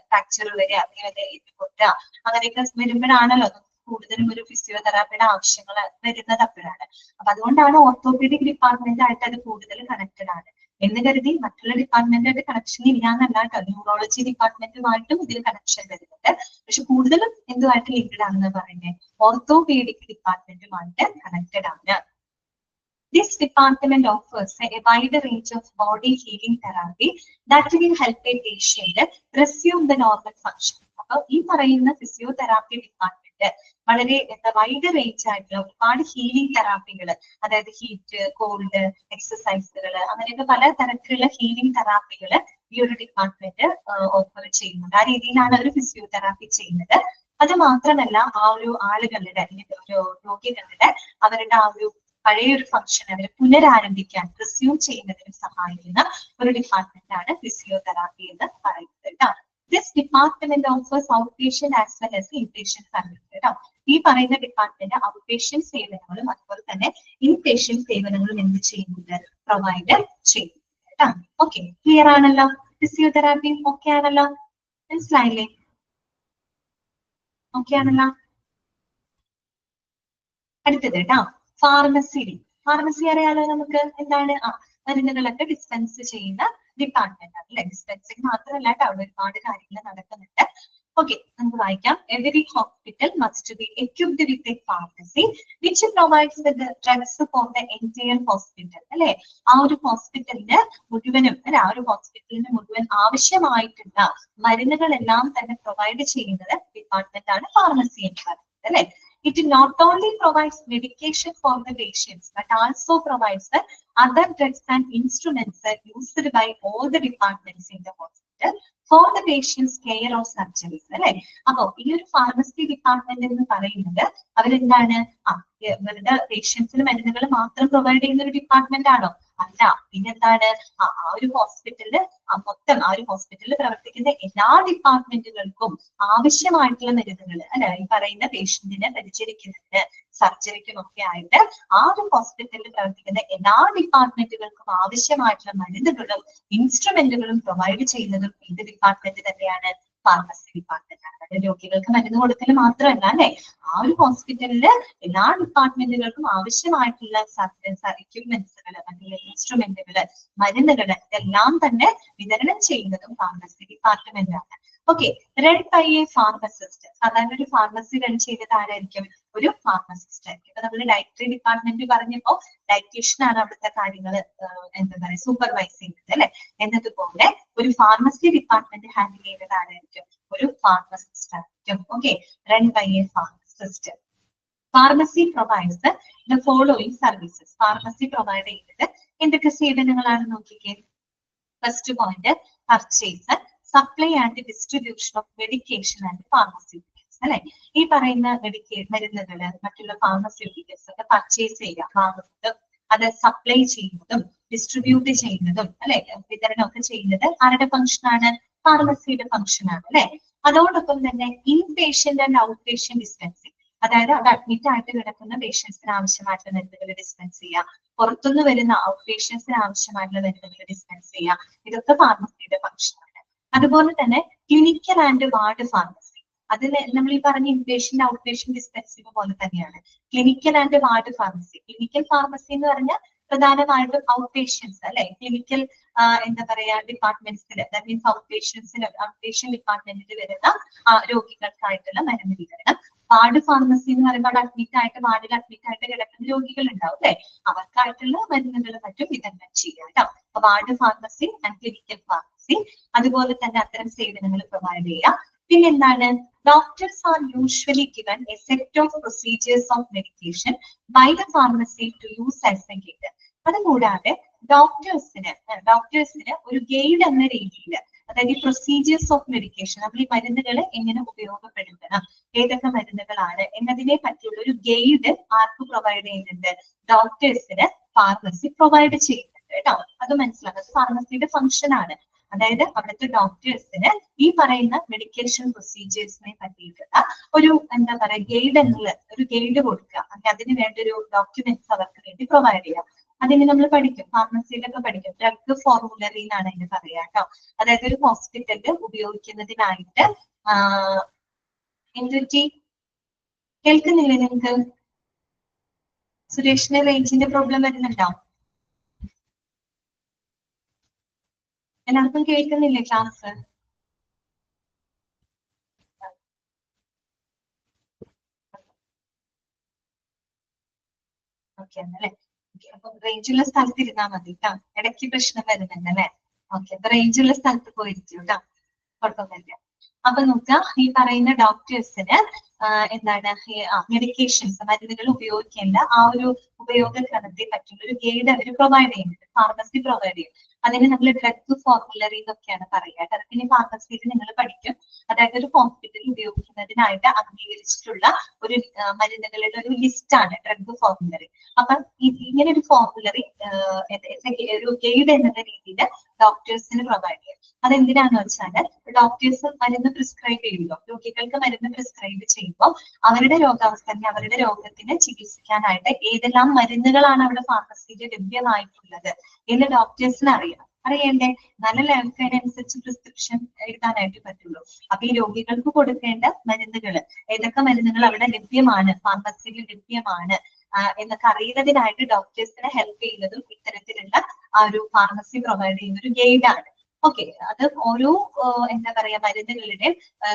ഫ്രാക്ചർ വരിക പൊട്ടുക അങ്ങനെയൊക്കെ വരുമ്പോഴാണല്ലോ കൂടുതലും ഒരു ഫിസിയോതെറാപ്പിയുടെ ആവശ്യങ്ങൾ വരുന്നത് അപ്പോഴാണ്. അപ്പൊ അതുകൊണ്ടാണ് ഓർത്തോപീഡിക് ഡിപ്പാർട്ട്മെന്റ് ആയിട്ട് അത് കൂടുതൽ കണക്റ്റഡ് ആണ് എന്ന് കരുതി മറ്റുള്ള ഡിപ്പാർട്ട്മെന്റായിട്ട് കണക്ഷൻ ഇല്ലാന്നല്ല കേട്ടോ. ന്യൂറോളജി ഡിപ്പാർട്ട്മെന്റുമായിട്ടും ഇതിൽ കണക്ഷൻ വരുന്നുണ്ട്. പക്ഷെ കൂടുതലും എന്തുമായിട്ട് ലിങ്ക്ഡ് ആണെന്ന് പറയുന്നത് ഓർത്തോപീഡിക് ഡിപ്പാർട്ട്മെന്റുമായിട്ട് കണക്റ്റഡ് ആണ്. This department offers a wide range of body healing therapy that will help a patient resume the normal function. അപ്പൊ ഈ പറയുന്ന ഫിസിയോതെറാപ്പി ഡിപ്പാർട്ട്മെന്റ് വളരെ വൈഡ് റേഞ്ച് ആയിട്ടുള്ള ഒരുപാട് ഹീലിംഗ് തെറാപ്പികൾ, അതായത് ഹീറ്റ്, കോൾഡ്, എക്സസൈസുകൾ, അങ്ങനെയൊക്കെ പല തരത്തിലുള്ള ഹീലിംഗ് തെറാപ്പികൾ ഈ ഒരു ഡിപ്പാർട്ട്മെന്റ് ഓഫർ ചെയ്യുന്നുണ്ട്. ആ രീതിയിലാണ് ഒരു ഫിസിയോതെറാപ്പി ചെയ്യുന്നത്. അത് മാത്രമല്ല ആ ഒരു ആളുകളുടെ രോഗികളുടെ അവരുടെ ആ ഒരു പഴയൊരു ഫംഗ്ഷൻ അവരെ പുനരാരംഭിക്കാൻ റിസ്യൂം ചെയ്യുന്നതിന് സഹായിക്കുന്ന ഒരു ഡിപ്പാർട്ട്മെന്റ് ആണ് ഫിസിയോതെറാപ്പി എന്ന് പറയുന്നത് കേട്ടോ. This department offers out patient as well as inpatient service കേട്ടോ. ഈ പറയുന്ന ഡിപ്പാർട്ട്മെന്റ് ഔട്ട് പേഷ്യന്റ് സേവനങ്ങളും അതുപോലെ തന്നെ ഇൻപേഷ്യന്റ് സേവനങ്ങളും എന്ത് ചെയ്യുന്നുണ്ട്? പ്രൊവൈഡ് ചെയ്യുന്നുണ്ട് കേട്ടോ. ഓക്കെ, ക്ലിയർ ആണല്ലോ? ഫിസിയോതെറാപ്പി ഓക്കെ ആണല്ലോ? മനസ്സിലായില്ലേ? ഓക്കെ ആണല്ലോ? അടുത്തത് കേട്ടോ, ഫാർമസി. ഫാർമസി അറിയാലോ നമുക്ക് എന്താണ്? മരുന്നുകളൊക്കെ ഡിസ്പെൻസ് ചെയ്യുന്ന ഡിപ്പാർട്ട്മെന്റ് ആണ് അല്ലെ. ഡിസ്പെൻസിങ് മാത്രമല്ല കേട്ടോ, അവിടെ ഒരുപാട് കാര്യങ്ങൾ നടക്കുന്നുണ്ട്. ഓക്കെ, നമുക്ക് വായിക്കാം. Every hospital must be equipped with a pharmacy which provides the drugs for the entire hospital അല്ലെ. ആ ഒരു ഹോസ്പിറ്റലിന് മുഴുവനും അല്ലെ, ആ ഒരു ഹോസ്പിറ്റലിന് മുഴുവൻ ആവശ്യമായിട്ടുള്ള മരുന്നുകളെല്ലാം തന്നെ പ്രൊവൈഡ് ചെയ്യുന്നത് ഡിപ്പാർട്ട്മെന്റ് ആണ് ഫാർമസി എന്ന് പറയുന്നത് അല്ലെ. It not only provides medication for the patients, but also provides the other drugs and instruments used by all the departments in the hospital for the patient's care or surgeries. അല്ലെ, അപ്പൊ ഈ ഒരു pharmacy department എന്ന് പറയുന്നത് അവരെന്താണ്? ഇവരുടെ പേഷ്യൻസിന് മരുന്നുകൾ മാത്രം പ്രൊവൈഡ് ചെയ്യുന്ന ഒരു ഡിപ്പാർട്ട്മെന്റ് ആണോ? അല്ല. പിന്നെന്താണ്? ആ ഒരു ഹോസ്പിറ്റലില് മൊത്തം ആ ഒരു ഹോസ്പിറ്റലിൽ പ്രവർത്തിക്കുന്ന എല്ലാ ഡിപ്പാർട്ട്മെന്റുകൾക്കും ആവശ്യമായിട്ടുള്ള മരുന്നുകൾ അല്ലെ, ഈ പറയുന്ന പേഷ്യന്റിനെ പരിചരിക്കുന്നതിന് സർജറിക്കും ഒക്കെ ആയിട്ട് ആ ഒരു ഹോസ്പിറ്റലിൽ പ്രവർത്തിക്കുന്ന എല്ലാ ഡിപ്പാർട്ട്മെന്റുകൾക്കും ആവശ്യമായിട്ടുള്ള മരുന്നുകളും ഇൻസ്ട്രുമെന്റുകളും പ്രൊവൈഡ് ചെയ്യുന്നതും ഏത് ഡിപ്പാർട്ട്മെന്റ് തന്നെയാണ്? ഫാർമസി ഡിപ്പാർട്ട്മെന്റ് ആണ്. രോഗികൾക്ക് മരുന്ന് കൊടുക്കൽ മാത്രമല്ല അല്ലെ, ആ ഒരു ഹോസ്പിറ്റലില് എല്ലാ ഡിപ്പാർട്ട്മെന്റുകൾക്കും ആവശ്യമായിട്ടുള്ള എക്യുപ്മെന്റ്സുകൾ, മറ്റുള്ള ഇൻസ്ട്രുമെന്റുകള്, മരുന്നുകള് ഇതെല്ലാം തന്നെ വിതരണം ചെയ്യുന്നതും ഫാർമസി ഡിപ്പാർട്ട്മെന്റ് ആണ്. Okay, run by a pharmacist. സാധാരണ ഒരു ഫാർമസി റൺ ചെയ്തത് ആരായിരിക്കും? ഒരു ഫാർമസിസ്റ്റ് ആയിരിക്കും. ഇപ്പൊ നമ്മൾ ഡയറ്ററി ഡിപ്പാർട്ട്മെന്റ് പറഞ്ഞപ്പോ ഡയറ്റീഷ്യൻ ആണ് അവിടുത്തെ കാര്യങ്ങൾ എന്താ പറയുക സൂപ്പർവൈസ് ചെയ്യുന്നത് അല്ലെ. എന്നതുപോലെ ഒരു ഫാർമസി ഡിപ്പാർട്ട്മെന്റ് ഹാൻഡിൽ ചെയ്യുന്നത് ആരായിരിക്കും? ഒരു ഫാർമസിസ്റ്റ് ആയിരിക്കും. Okay, run by a pharmacist. Pharmacy provides the following services. Pharmacy provide ചെയ്യുന്നത് എന്തൊക്കെ സേവനങ്ങളാണ് നോക്കിക്കേ. First point, purchase, supply and distribution of medication and pharmaceuticals അല്ലെ. ഈ പറയുന്ന മരുന്നുകള് മറ്റുള്ള ഫാർമസ്യൂട്ടിക്കൽസ് ഒക്കെ പർച്ചേസ് ചെയ്യുക, വാങ്ങുന്നതും അത് സപ്ലൈ ചെയ്യുന്നതും ഡിസ്ട്രിബ്യൂട്ട് ചെയ്യുന്നതും അല്ലെ, വിതരണം ഒക്കെ ചെയ്യുന്നത് ആരുടെ ഫംഗ്ഷൻ ആണ്? ഫാർമസിയുടെ ഫംഗ്ഷൻ ആണ് അല്ലെ. അതോടൊപ്പം തന്നെ in patient and out patient dispensing, അതായത് അത് അഡ്മിറ്റ് ആയിട്ട് കിടക്കുന്ന പേഷ്യൻസിന് ആവശ്യമായിട്ടുള്ള മരുന്നുകൾ ഡിസ്പെൻസ് ചെയ്യുക, പുറത്തുനിന്ന് വരുന്ന ഔട്ട് പേഷ്യൻസിന് ആവശ്യമായിട്ടുള്ള മരുന്നുകൾ ഡിസ്പെൻസ് ചെയ്യുക, ഇതൊക്കെ ഫാർമസിയുടെ ഫംഗ്ഷൻ ആണ്. അതുപോലെ തന്നെ ക്ലിനിക്കൽ ആൻഡ് വാർഡ് ഫാർമസി, അതിൽ നമ്മൾ ഈ പറഞ്ഞ ഇൻപേഷ്യന്റ് ഔട്ട് പേഷ്യന്റ് ഡിസ്പെൻസിംഗ് പോലെ തന്നെയാണ് clinical and ward pharmacy. Clinical pharmacy എന്ന് പറഞ്ഞാൽ പ്രധാനമായിട്ടും ഔട്ട് പേഷ്യൻസ് അല്ലെ, ക്ലിനിക്കൽ എന്താ പറയാ ഡിപ്പാർട്ട്മെന്റ്സിൽ, ദാറ്റ് മീൻസ് ഔട്ട് പേഷ്യൻസിന് ഔട്ട് പേഷ്യന്റ് ഡിപ്പാർട്ട്മെന്റിൽ വരുന്ന രോഗികൾക്കായിട്ടുള്ള മരുന്ന് വിതരണം. വാർഡ് ഫാർമസി എന്ന് പറയുമ്പോൾ അഡ്മിറ്റ് ആയിട്ട് വാർഡിൽ അഡ്മിറ്റ് ആയിട്ട് കിടക്കുന്ന രോഗികൾ ഉണ്ടാവും അല്ലെ, അവർക്കായിട്ടുള്ള മരുന്നുകൾ മറ്റും വിതരണം ചെയ്യാം കേട്ടോ. അപ്പൊ ward pharmacy and clinical pharmacy അതുപോലെ തന്നെ അത്തരം സേവനങ്ങൾ പ്രൊവൈഡ് ചെയ്യാം. പിന്നെ എന്താണ്? Doctors are usually given a set of procedures of medication by the pharmacy to use as a guide. അതുകൂടാതെ ഡോക്ടേഴ്സിന് ഒരു ഗൈഡ് എന്ന രീതിയിൽ, അതായത് പ്രൊസീജിയേഴ്സ് ഓഫ് മെഡിക്കേഷൻ, നമ്മൾ ഈ മരുന്നുകൾ എങ്ങനെ ഉപയോഗപ്പെടുത്തണം, ഏതൊക്കെ മരുന്നുകളാണ് എന്നതിനെ പറ്റിയുള്ള ഒരു ഗൈഡ് ആർക്ക് പ്രൊവൈഡ് ചെയ്യുന്നുണ്ട്? ഡോക്ടേഴ്സിന് ഫാർമസി പ്രൊവൈഡ് ചെയ്യുന്നുണ്ട് കേട്ടോ. അത് മനസ്സിലാക്കുക, ഫാർമസിയുടെ ഫംഗ്ഷൻ ആണ്. അതായത് അവിടുത്തെ ഡോക്ടേഴ്സിന് ഈ പറയുന്ന മെഡിക്കേഷൻ പ്രൊസീജിയേഴ്സിനെ പറ്റിയിട്ടുള്ള ഒരു എന്താ പറയുക ഗൈഡ് എന്നുള്ള ഒരു ഗൈഡ് കൊടുക്കുക, അതിന് വേണ്ട ഒരു ഡോക്യുമെന്റ്സ് അവർക്ക് വേണ്ടി പ്രൊവൈഡ് ചെയ്യാം. അതിന് നമ്മൾ പഠിക്കും, ഫാർമസിയിലൊക്കെ പഠിക്കും. ഡ്രഗ് ഫോർമുലറി എന്നാണ് അതിന് പറയാ കേട്ടോ. അതായത് ഒരു ഹോസ്പിറ്റലിൽ ഉപയോഗിക്കുന്നതിനായിട്ട് എന്തുറ്റി കേൾക്കുന്നില്ലേ നിങ്ങൾക്ക്? സുരേഷിന് റേഞ്ചിന്റെ പ്രോബ്ലം വരുന്നുണ്ടോ? എല്ലാവർക്കും കേൾക്കുന്നില്ലേ ക്ലാസ്? ഓക്കെ എന്നല്ലേ. അപ്പൊ റേഞ്ചുള്ള സ്ഥലത്ത് ഇരുന്നാൽ മതി കേട്ടോ. ഇടയ്ക്ക് പ്രശ്നം വരുന്നുണ്ട് അല്ലേ? ഓക്കെ, അപ്പൊ റേഞ്ചുള്ള സ്ഥലത്ത് പോയിരിക്കും കേട്ടോ, കുഴപ്പമില്ല. അപ്പൊ നോക്കുക, ഈ പറയുന്ന ഡോക്ടേഴ്സിന് എന്താണ് മെഡിക്കേഷൻസ്, മരുന്നുകൾ ഉപയോഗിക്കേണ്ട ആ ഒരു ഉപയോഗക്രമത്തെ പറ്റുന്ന ഒരു ഗൈഡ് അവർ പ്രൊവൈഡ് ചെയ്യുന്നുണ്ട്, ഫാർമസി പ്രൊവൈഡ് ചെയ്യും. അതിന് നമ്മൾ ഡ്രഗ് ഫോർമുലറി എന്നൊക്കെയാണ് പറയുക. അതിന് ഫാർമസിയിൽ നിങ്ങൾ പഠിക്കും. അതായത് ഒരു ഹോസ്പിറ്റലിൽ ഉപയോഗിക്കുന്നതിനായിട്ട് അംഗീകരിച്ചിട്ടുള്ള ഒരു മരുന്നുകളുടെ ഒരു ലിസ്റ്റ് ആണ് ഡ്രഗ് ഫോർമുലറി. അപ്പൊ ഇങ്ങനെ ഒരു ഫോർമുലറി ഒരു ഗൈഡ് എന്ന രീതിയിൽ ഡോക്ടേഴ്സിന് പ്രൊവൈഡ് ചെയ്യും. അതെന്തിനാന്ന് വെച്ചാൽ ഡോക്ടേഴ്സ് മരുന്ന് പ്രിസ്ക്രൈബ് ചെയ്യുമല്ലോ, രോഗികൾക്ക് മരുന്ന് പ്രിസ്ക്രൈബ് ചെയ്യുമ്പോൾ അവരുടെ രോഗാവസ്ഥ, അവരുടെ രോഗത്തിന് ചികിത്സിക്കാനായിട്ട് ഏതെല്ലാം മരുന്നുകളാണ് അവിടെ ഫാർമസിയിൽ ലഭ്യമായിട്ടുള്ളത് എന്ന് ഡോക്ടേഴ്സിന് അറിയണ്ടേ? നല്ല ലെവൽക്ക് അതിനനുസരിച്ച് പ്രിസ്ക്രിപ്ഷൻ എഴുതാനായിട്ട് പറ്റുള്ളൂ. അപ്പൊ ഈ രോഗികൾക്ക് കൊടുക്കേണ്ട മരുന്നുകൾ, ഏതൊക്കെ മരുന്നുകൾ അവിടെ ലഭ്യമാണ്, ഫാർമസിയിൽ ലഭ്യമാണ് എന്നൊക്കെ അറിയുന്നതിനായിട്ട് ഡോക്ടേഴ്സിനെ ഹെൽപ്പ് ചെയ്യുന്നതും ഇത്തരത്തിലുള്ള ആ ഒരു ഫാർമസി പ്രൊവൈഡ് ചെയ്യുന്ന ഒരു ഗൈഡാണ്. ഓക്കെ, അത് ഓരോ എന്താ പറയാ മരുന്നുകളുടെ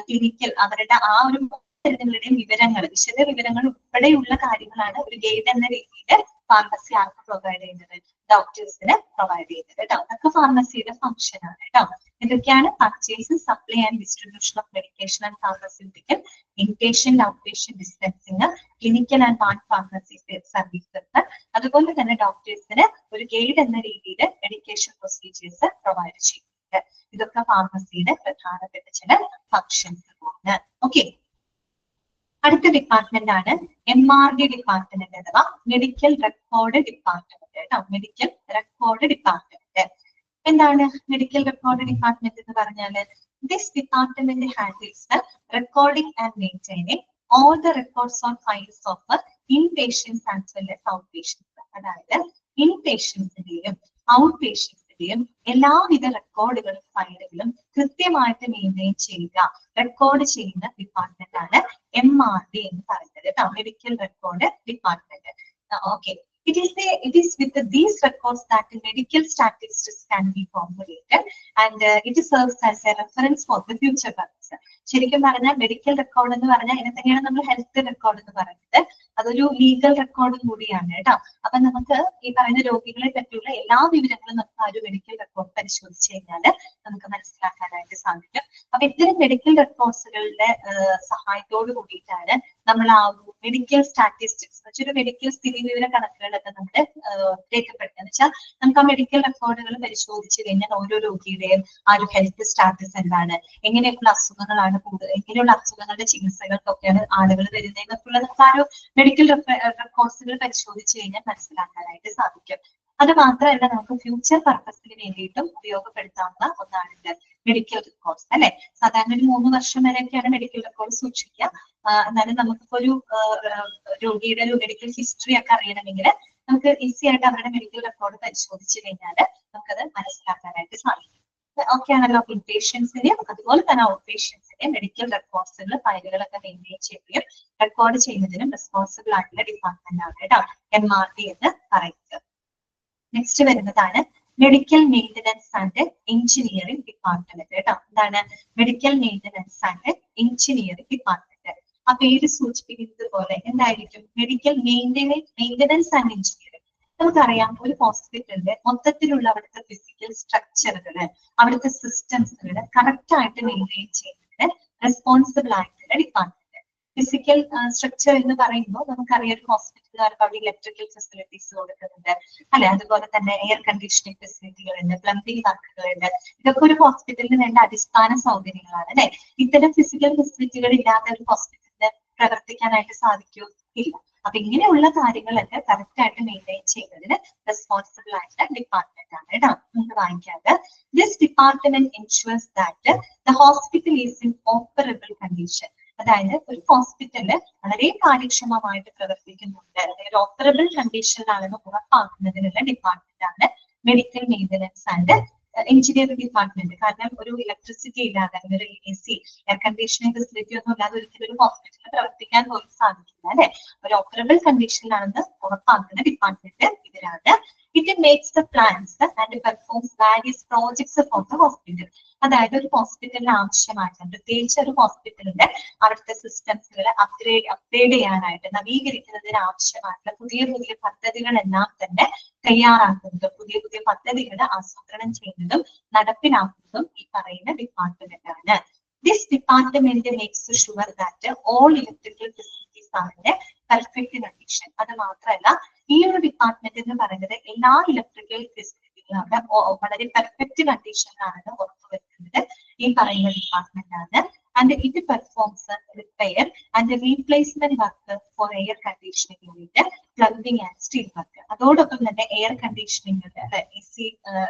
ക്ലിനിക്കൽ അവരുടെ ആ ഒരു മരുന്നുകളുടെയും വിവരങ്ങൾ, വിശദ വിവരങ്ങൾ ഉൾപ്പെടെയുള്ള കാര്യങ്ങളാണ് ഒരു ഗൈഡ് എന്ന രീതിയിൽ ഫാർമസി ആർക്ക് പ്രൊവൈഡ് ചെയ്യുന്നത്? ഡോക്ടേഴ്സിന് പ്രൊവൈഡ് ചെയ്യുന്നത് കേട്ടോ. അതൊക്കെ ഫാർമസിയുടെ ഫംഗ്ഷൻ ആണ് കേട്ടോ. ഇതൊക്കെയാണ് purchase, supply and distribution of medication and pharmaceutical, inpatient outpatient dispensing, clinical and non pharmacy services. അതുപോലെ തന്നെ ഡോക്ടേഴ്സിന് ഒരു ഗൈഡ് എന്ന രീതിയിൽ മെഡിക്കേഷൻ പ്രൊസീജിയേഴ്സ് പ്രൊവൈഡ് ചെയ്യുന്നുണ്ട്. ഇതൊക്കെ ഫാർമസിയുടെ പ്രധാനപ്പെട്ട ചില ഫംഗ്ഷൻസ് ആണ്. ഓക്കെ, അടുത്ത ഡിപ്പാർട്ട്മെന്റ് ആണ് MRD ഡിപ്പാർട്ട്മെന്റ് അഥവാ മെഡിക്കൽ റെക്കോർഡ് ഡിപ്പാർട്ട്മെന്റ് കേട്ടോ. മെഡിക്കൽ റെക്കോർഡ് ഡിപ്പാർട്ട്മെന്റ് എന്താണ്? മെഡിക്കൽ റെക്കോർഡ് ഡിപ്പാർട്ട്മെന്റ് എന്ന് പറഞ്ഞാല് this department handles the recording and maintaining all the records on files of inpatients as well as out patients. അതായത് ഇൻപേഷ്യൻസിന്റെയും out പേഷ്യൻസിന്റെയും എല്ലാവിധ റെക്കോർഡുകളും ഫയലുകളും കൃത്യമായിട്ട് മെയിൻറ്റെയിൻ ചെയ്യുക, റെക്കോർഡ് ചെയ്യുന്ന ഡിപ്പാർട്ട്മെന്റ് ആണ് MRD എന്ന് പറയുന്നത് കേട്ടോ, medical record department. Okay, it is with these records that the medical statistics can be formulated and it serves as a reference for the future purpose. ശരിക്കും പറഞ്ഞാൽ മെഡിക്കൽ റെക്കോർഡ് എന്ന് പറഞ്ഞാൽ ഇതിനെ തന്നെയാണ് നമ്മൾ ഹെൽത്ത് റെക്കോർഡ് എന്ന് പറയുന്നത്. അതൊരു ലീഗൽ റെക്കോർഡും കൂടിയാണ് കേട്ടോ. അപ്പൊ നമുക്ക് ഈ പറയുന്ന രോഗികളെ പറ്റിയുള്ള എല്ലാ വിവരങ്ങളും നമുക്ക് ആ ഒരു മെഡിക്കൽ റെക്കോർഡ് പരിശോധിച്ച് കഴിഞ്ഞാൽ നമുക്ക് മനസ്സിലാക്കാനായിട്ട് സാധിക്കും. അപ്പൊ ഇത്തരം മെഡിക്കൽ റെക്കോർഡ്സുകളുടെ സഹായത്തോട് കൂടിയിട്ടാണ് നമ്മൾ ആ ഒരു മെഡിക്കൽ സ്റ്റാറ്റിസ്റ്റിക്സ്, ഒരു മെഡിക്കൽ സ്ഥിതി വിവര കണക്കുകളൊക്കെ നമ്മൾ രേഖപ്പെടുത്തുക. എന്ന് വെച്ചാൽ നമുക്ക് ആ മെഡിക്കൽ റെക്കോർഡുകൾ പരിശോധിച്ച് കഴിഞ്ഞാൽ ഓരോ രോഗിയുടെയും ആ ഒരു ഹെൽത്ത് സ്റ്റാറ്റസ് എന്താണ്, എങ്ങനെയൊക്കെയുള്ള അസുഖങ്ങളാണ് കൂടുതൽ, എങ്ങനെയുള്ള അസുഖങ്ങളുടെ ചികിത്സകൾക്കൊക്കെയാണ് ആളുകൾ വരുന്നത് എന്നൊക്കെയുള്ള നമുക്ക് ആ ഒരു മെഡിക്കൽ റെക്കോർഡ്സുകൾ പരിശോധിച്ച് കഴിഞ്ഞാൽ മനസ്സിലാക്കാനായിട്ട് സാധിക്കും. അത് മാത്രമല്ല നമുക്ക് ഫ്യൂച്ചർ പർപ്പസിന് വേണ്ടിയിട്ടും ഉപയോഗപ്പെടുത്താവുന്ന ഒന്നാണ് മെഡിക്കൽ റെക്കോർഡ്സ് അല്ലെ. സാധാരണ ഒരു 3 വർഷം വരെയൊക്കെയാണ് മെഡിക്കൽ റെക്കോർഡ് സൂക്ഷിക്കുക. എന്നാലും നമുക്കിപ്പോ ഒരു രോഗിയുടെ ഒരു മെഡിക്കൽ ഹിസ്റ്ററി ഒക്കെ അറിയണമെങ്കിൽ നമുക്ക് ഈസി ആയിട്ട് അവരുടെ മെഡിക്കൽ റെക്കോർഡ് പരിശോധിച്ച് കഴിഞ്ഞാൽ നമുക്കത് മനസ്സിലാക്കാനായിട്ട് സാധിക്കും. ഓക്കെ ആണല്ലോ. ഇൻപേഷ്യൻസിന്റെയും അതുപോലെ തന്നെ ഔട്ട് പേഷ്യൻസിന്റെയും മെഡിക്കൽ റെക്കോർഡ്സുകൾ, ഫയലുകളൊക്കെ മെയിൻറ്റെയിൻ ചെയ്യുകയും റെക്കോർഡ് ചെയ്യുന്നതിനും റെസ്പോൺസിബിൾ ആയിട്ടുള്ള ഡിപ്പാർട്ട്മെന്റ് ആണ് കേട്ടോ MRD എന്ന് പറയുന്നത്. നെക്സ്റ്റ് വരുന്നതാണ് medical maintenance and engineering department കേട്ടോ. എന്താണ്? Medical maintenance and engineering department. ആ പേര് സൂചിപ്പിക്കുന്നത് പോലെ എന്തായിരിക്കും? Medical maintenance and engineering. നമുക്കറിയാം ഒരു ഹോസ്പിറ്റലിന്റെ മൊത്തത്തിലുള്ള അവിടുത്തെ ഫിസിക്കൽ സ്ട്രക്ചറുകള്, അവിടുത്തെ സിസ്റ്റംസുകള് കറക്റ്റ് ആയിട്ട് മെയിൻറ്റെയിൻ ചെയ്യുന്നതിന് റെസ്പോൺസിബിൾ ആയിട്ടുള്ള ചെയ്യുന്ന ഡിപ്പാർട്ട്മെന്റ്. ഫിസിക്കൽ സ്ട്രക്ചർ എന്ന് പറയുമ്പോൾ നമുക്കറിയാം ഒരു ഹോസ്പിറ്റലുകാർക്ക് അവിടെ ഇലക്ട്രിക്കൽ ഫെസിലിറ്റീസ് കൊടുക്കുന്നുണ്ട് അല്ലെ, അതുപോലെ തന്നെ എയർ കണ്ടീഷനിങ് ഫെസിലിറ്റികളുണ്ട്, പ്ലംബിംഗ് വർക്കുകളുണ്ട്. ഇതൊക്കെ ഒരു ഹോസ്പിറ്റലിന് വേണ്ട അടിസ്ഥാന സൗകര്യങ്ങളാണ് അല്ലെ. ഇത്തരം ഫിസിക്കൽ ഫെസിലിറ്റികൾ ഇല്ലാതെ ഒരു ഹോസ്പിറ്റലിന് പ്രവർത്തിക്കാനായിട്ട് സാധിക്കുമോ? ഇല്ല. അപ്പൊ ഇങ്ങനെയുള്ള കാര്യങ്ങളൊക്കെ കറക്റ്റ് ആയിട്ട് മെയിൻറ്റെയിൻ ചെയ്യുന്നതിന് റെസ്പോൺസിബിൾ ആയിട്ടുള്ള ഡിപ്പാർട്ട്മെന്റ് ആണ് കേട്ടോ. നമുക്ക് വാങ്ങിക്കാതെ this department ensures that the hospital is in operable condition. അതായത് ഒരു ഹോസ്പിറ്റല് വളരെ കാര്യക്ഷമമായിട്ട് പ്രവർത്തിക്കുന്നുണ്ട്, ഒരു ഓപ്പറബിൾ കണ്ടീഷനിലാണെന്ന് ഉറപ്പാക്കുന്നതിനുള്ള ഡിപ്പാർട്ട്മെന്റ് ആണ് medical maintenance and engineering department. കാരണം ഒരു ഇലക്ട്രിസിറ്റി ഇല്ലാതെ അല്ലെങ്കിൽ ഒരു AC എയർ കണ്ടീഷനിങ് ഫെസിലിറ്റി ഒന്നും ഇല്ലാതെ ഒരിക്കലും ഒരു ഹോസ്പിറ്റലിൽ പ്രവർത്തിക്കാൻ പോലും സാധിക്കില്ല അല്ലെ. ഒരു ഓപ്പറബിൾ കണ്ടീഷനിലാണെന്ന് ഉറപ്പാക്കുന്ന ഡിപ്പാർട്ട്മെന്റ് ഇവരാണ്. It makes the plans and performs various projects for the hospital. അതായത് ഒരു ഹോസ്പിറ്റലിന് ആവശ്യമായിട്ടുള്ള, പ്രത്യേകിച്ച് ഒരു ഹോസ്പിറ്റലിന്റെ അവിടുത്തെ സിസ്റ്റംസുകൾ അപ്ഗ്രേഡ് ചെയ്യാനായിട്ട്, നവീകരിക്കുന്നതിന് ആവശ്യമായിട്ടുള്ള പുതിയ പുതിയ പദ്ധതികളെല്ലാം തന്നെ തയ്യാറാക്കുന്നതും പുതിയ പുതിയ പദ്ധതികൾ ആസൂത്രണം ചെയ്യുന്നതും നടപ്പിലാക്കുന്നതും ഈ പറയുന്ന ഡിപ്പാർട്ട്മെന്റ് ആണ്. This department makes sure that all electrical facilities ആണ് പെർഫെക്റ്റ് കണ്ടീഷൻ. അത് മാത്രമല്ല ഈ ഒരു ഡിപ്പാർട്ട്മെന്റ് എന്ന് പറയുന്നത് എല്ലാ ഇലക്ട്രിക്കൽ ഫെസിലിറ്റികളും അവിടെ വളരെ പെർഫെക്റ്റ് കണ്ടീഷനിലാണെന്ന് ഉറപ്പുവരുത്തുന്നത് ഈ പറയുന്ന ഡിപ്പാർട്ട്മെന്റ് ആണ്. And it performs repair and replacement work for air conditioning unit, plumbing and steel work. അതോടൊപ്പം തന്നെ എയർ കണ്ടീഷനിങ് അല്ലെ, AC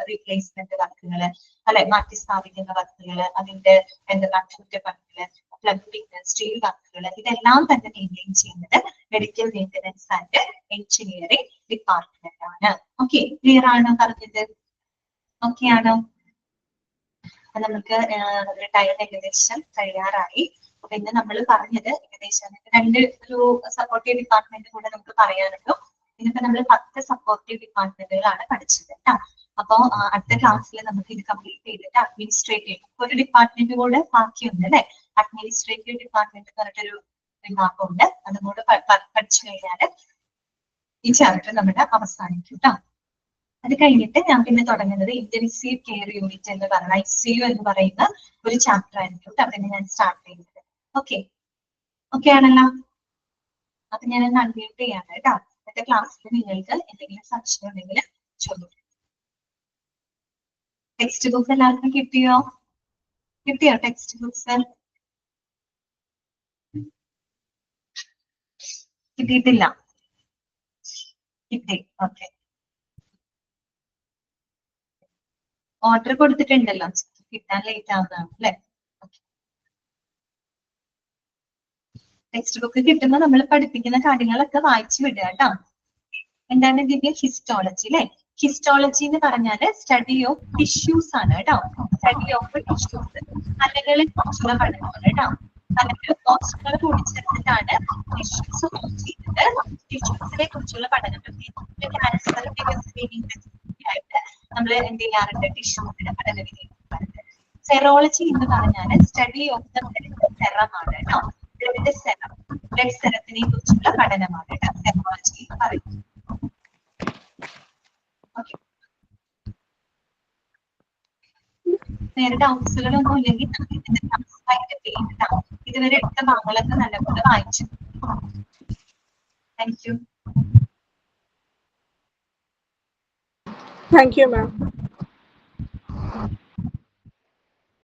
റീപ്ലേസ്മെന്റ് വർക്കുകൾ അല്ലെ, മാറ്റി സ്ഥാപിക്കുന്ന വർക്കുകൾ, അതിന്റെ അറ്റകുറ്റപ്പണികൾ, പ്ലംബിംഗ്, സ്റ്റീൽ വർക്കുകൾ, ഇതെല്ലാം തന്നെ മെയിൻറ്റെയിൻ ചെയ്യുന്നത് medical maintenance and engineering department ആണ്. ഓക്കെ, ക്ലിയർ ആണോ പറഞ്ഞത്? ഓക്കെ ആണോ? നമുക്ക് ടൈം ഏകദേശം കഴിയാറായി. അപ്പൊ ഇന്ന് നമ്മൾ പറഞ്ഞത് ഏകദേശം രണ്ട് ഒരു സപ്പോർട്ടീവ് ഡിപ്പാർട്ട്മെന്റ് കൂടെ നമുക്ക് പറയാനുള്ളൂ. ഇതിപ്പോ നമ്മൾ 10 സപ്പോർട്ടീവ് ഡിപ്പാർട്ട്മെന്റുകളാണ് പഠിച്ചത് കേട്ടോ. അപ്പൊ അടുത്ത ക്ലാസ്സിൽ നമുക്ക് ഇത് കംപ്ലീറ്റ് ചെയ്തിട്ട് അഡ്മിനിസ്ട്രേറ്റീവ് ഒരു ഡിപ്പാർട്ട്മെന്റ് കൂടെ ബാക്കിയുണ്ട് അല്ലെ. അഡ്മിനിസ്ട്രേറ്റീവ് ഡിപ്പാർട്ട്മെന്റ് പറഞ്ഞിട്ടൊരു വിഭാഗമുണ്ട്. അതും കൂടെ പഠിച്ചു കഴിഞ്ഞാൽ ഈ ചാപ്റ്റർ നമ്മുടെ അവസാനിക്കും കേട്ടോ. അത് കഴിഞ്ഞിട്ട് ഞാൻ പിന്നെ തുടങ്ങുന്നത് ഇന്റൻസീവ് കെയർ യൂണിറ്റ് എന്ന് പറയുന്ന ICU എന്ന് പറയുന്ന ഒരു ചാപ്റ്റർ ആയിരിക്കും. അതിന് ഞാൻ സ്റ്റാർട്ട് ചെയ്യുന്നത്. ഓക്കെ ആണല്ലോ. അപ്പൊ ഞാൻ ഒന്ന് അൺമ്യൂട്ട് ചെയ്യാണ് കേട്ടോ. അടുത്ത ക്ലാസ്സിൽ നിങ്ങൾക്ക് എന്തെങ്കിലും സംശയം ഉണ്ടെങ്കിൽ ചോദിക്കും. ടെക്സ്റ്റ് ബുക്ക് എല്ലാവർക്കും കിട്ടിയോ? ടെക്സ്റ്റ് ബുക്സ് കിട്ടിയിട്ടില്ല? കിട്ടി. ഓക്കെ, ഓർഡർ കൊടുത്തിട്ടുണ്ടല്ലോ, കിട്ടാൻ ലേറ്റ് ആവുന്നതാണ് അല്ലെ. ടെക്സ്റ്റ് ബുക്ക് കിട്ടുമ്പോൾ നമ്മൾ പഠിപ്പിക്കുന്ന കാര്യങ്ങളൊക്കെ വായിച്ചു വിടുക കേട്ടോ. എന്താണ് ദിവ്യ? ഹിസ്റ്റോളജി അല്ലെ. ഹിസ്റ്റോളജി എന്ന് പറഞ്ഞാല് സ്റ്റഡി ഓഫ് ടിഷ്യൂസ് ആണ് കേട്ടോ. സ്റ്റഡി ഓഫ് ടിഷ്യൂസ്, കലകളെ കുറിച്ചുള്ള പഠനമാണ് കേട്ടോ. കലകൾ കോശങ്ങൾ കൂടി ചേർത്തിട്ടാണ് ടിഷ്യൂസ് ചെയ്യുന്നത്. ടിഷ്യൂസിനെ കുറിച്ചുള്ള പഠനം, ക്യാൻസർ സ്ക്രീനിങ് ആയിട്ട് നമ്മൾ എന്ത് ചെയ്യാറുണ്ട്? ടിഷ്യൂസിന്റെ പഠന രീതിയിലുണ്ട്. സെറോളജി എന്ന് പറഞ്ഞാൽ സ്റ്റഡി ഓഫ് ദ ബ്ലഡ് സെറമാണ് കേട്ടോ. ബ്ലഡ് സെറം, ബ്ലഡ് സെറത്തിനെ കുറിച്ചുള്ള പഠനമാണ് കേട്ടോ സെറോളജി എന്ന് പറയുന്നത്. വേറെ ഡൗട്ട്സുകളൊന്നും ഇല്ലെങ്കിൽ ഇതുവരെ എടുത്ത ഭാഗങ്ങളൊക്കെ നല്ലപോലെ വായിച്ചു. Thank you. Thank you, ma'am.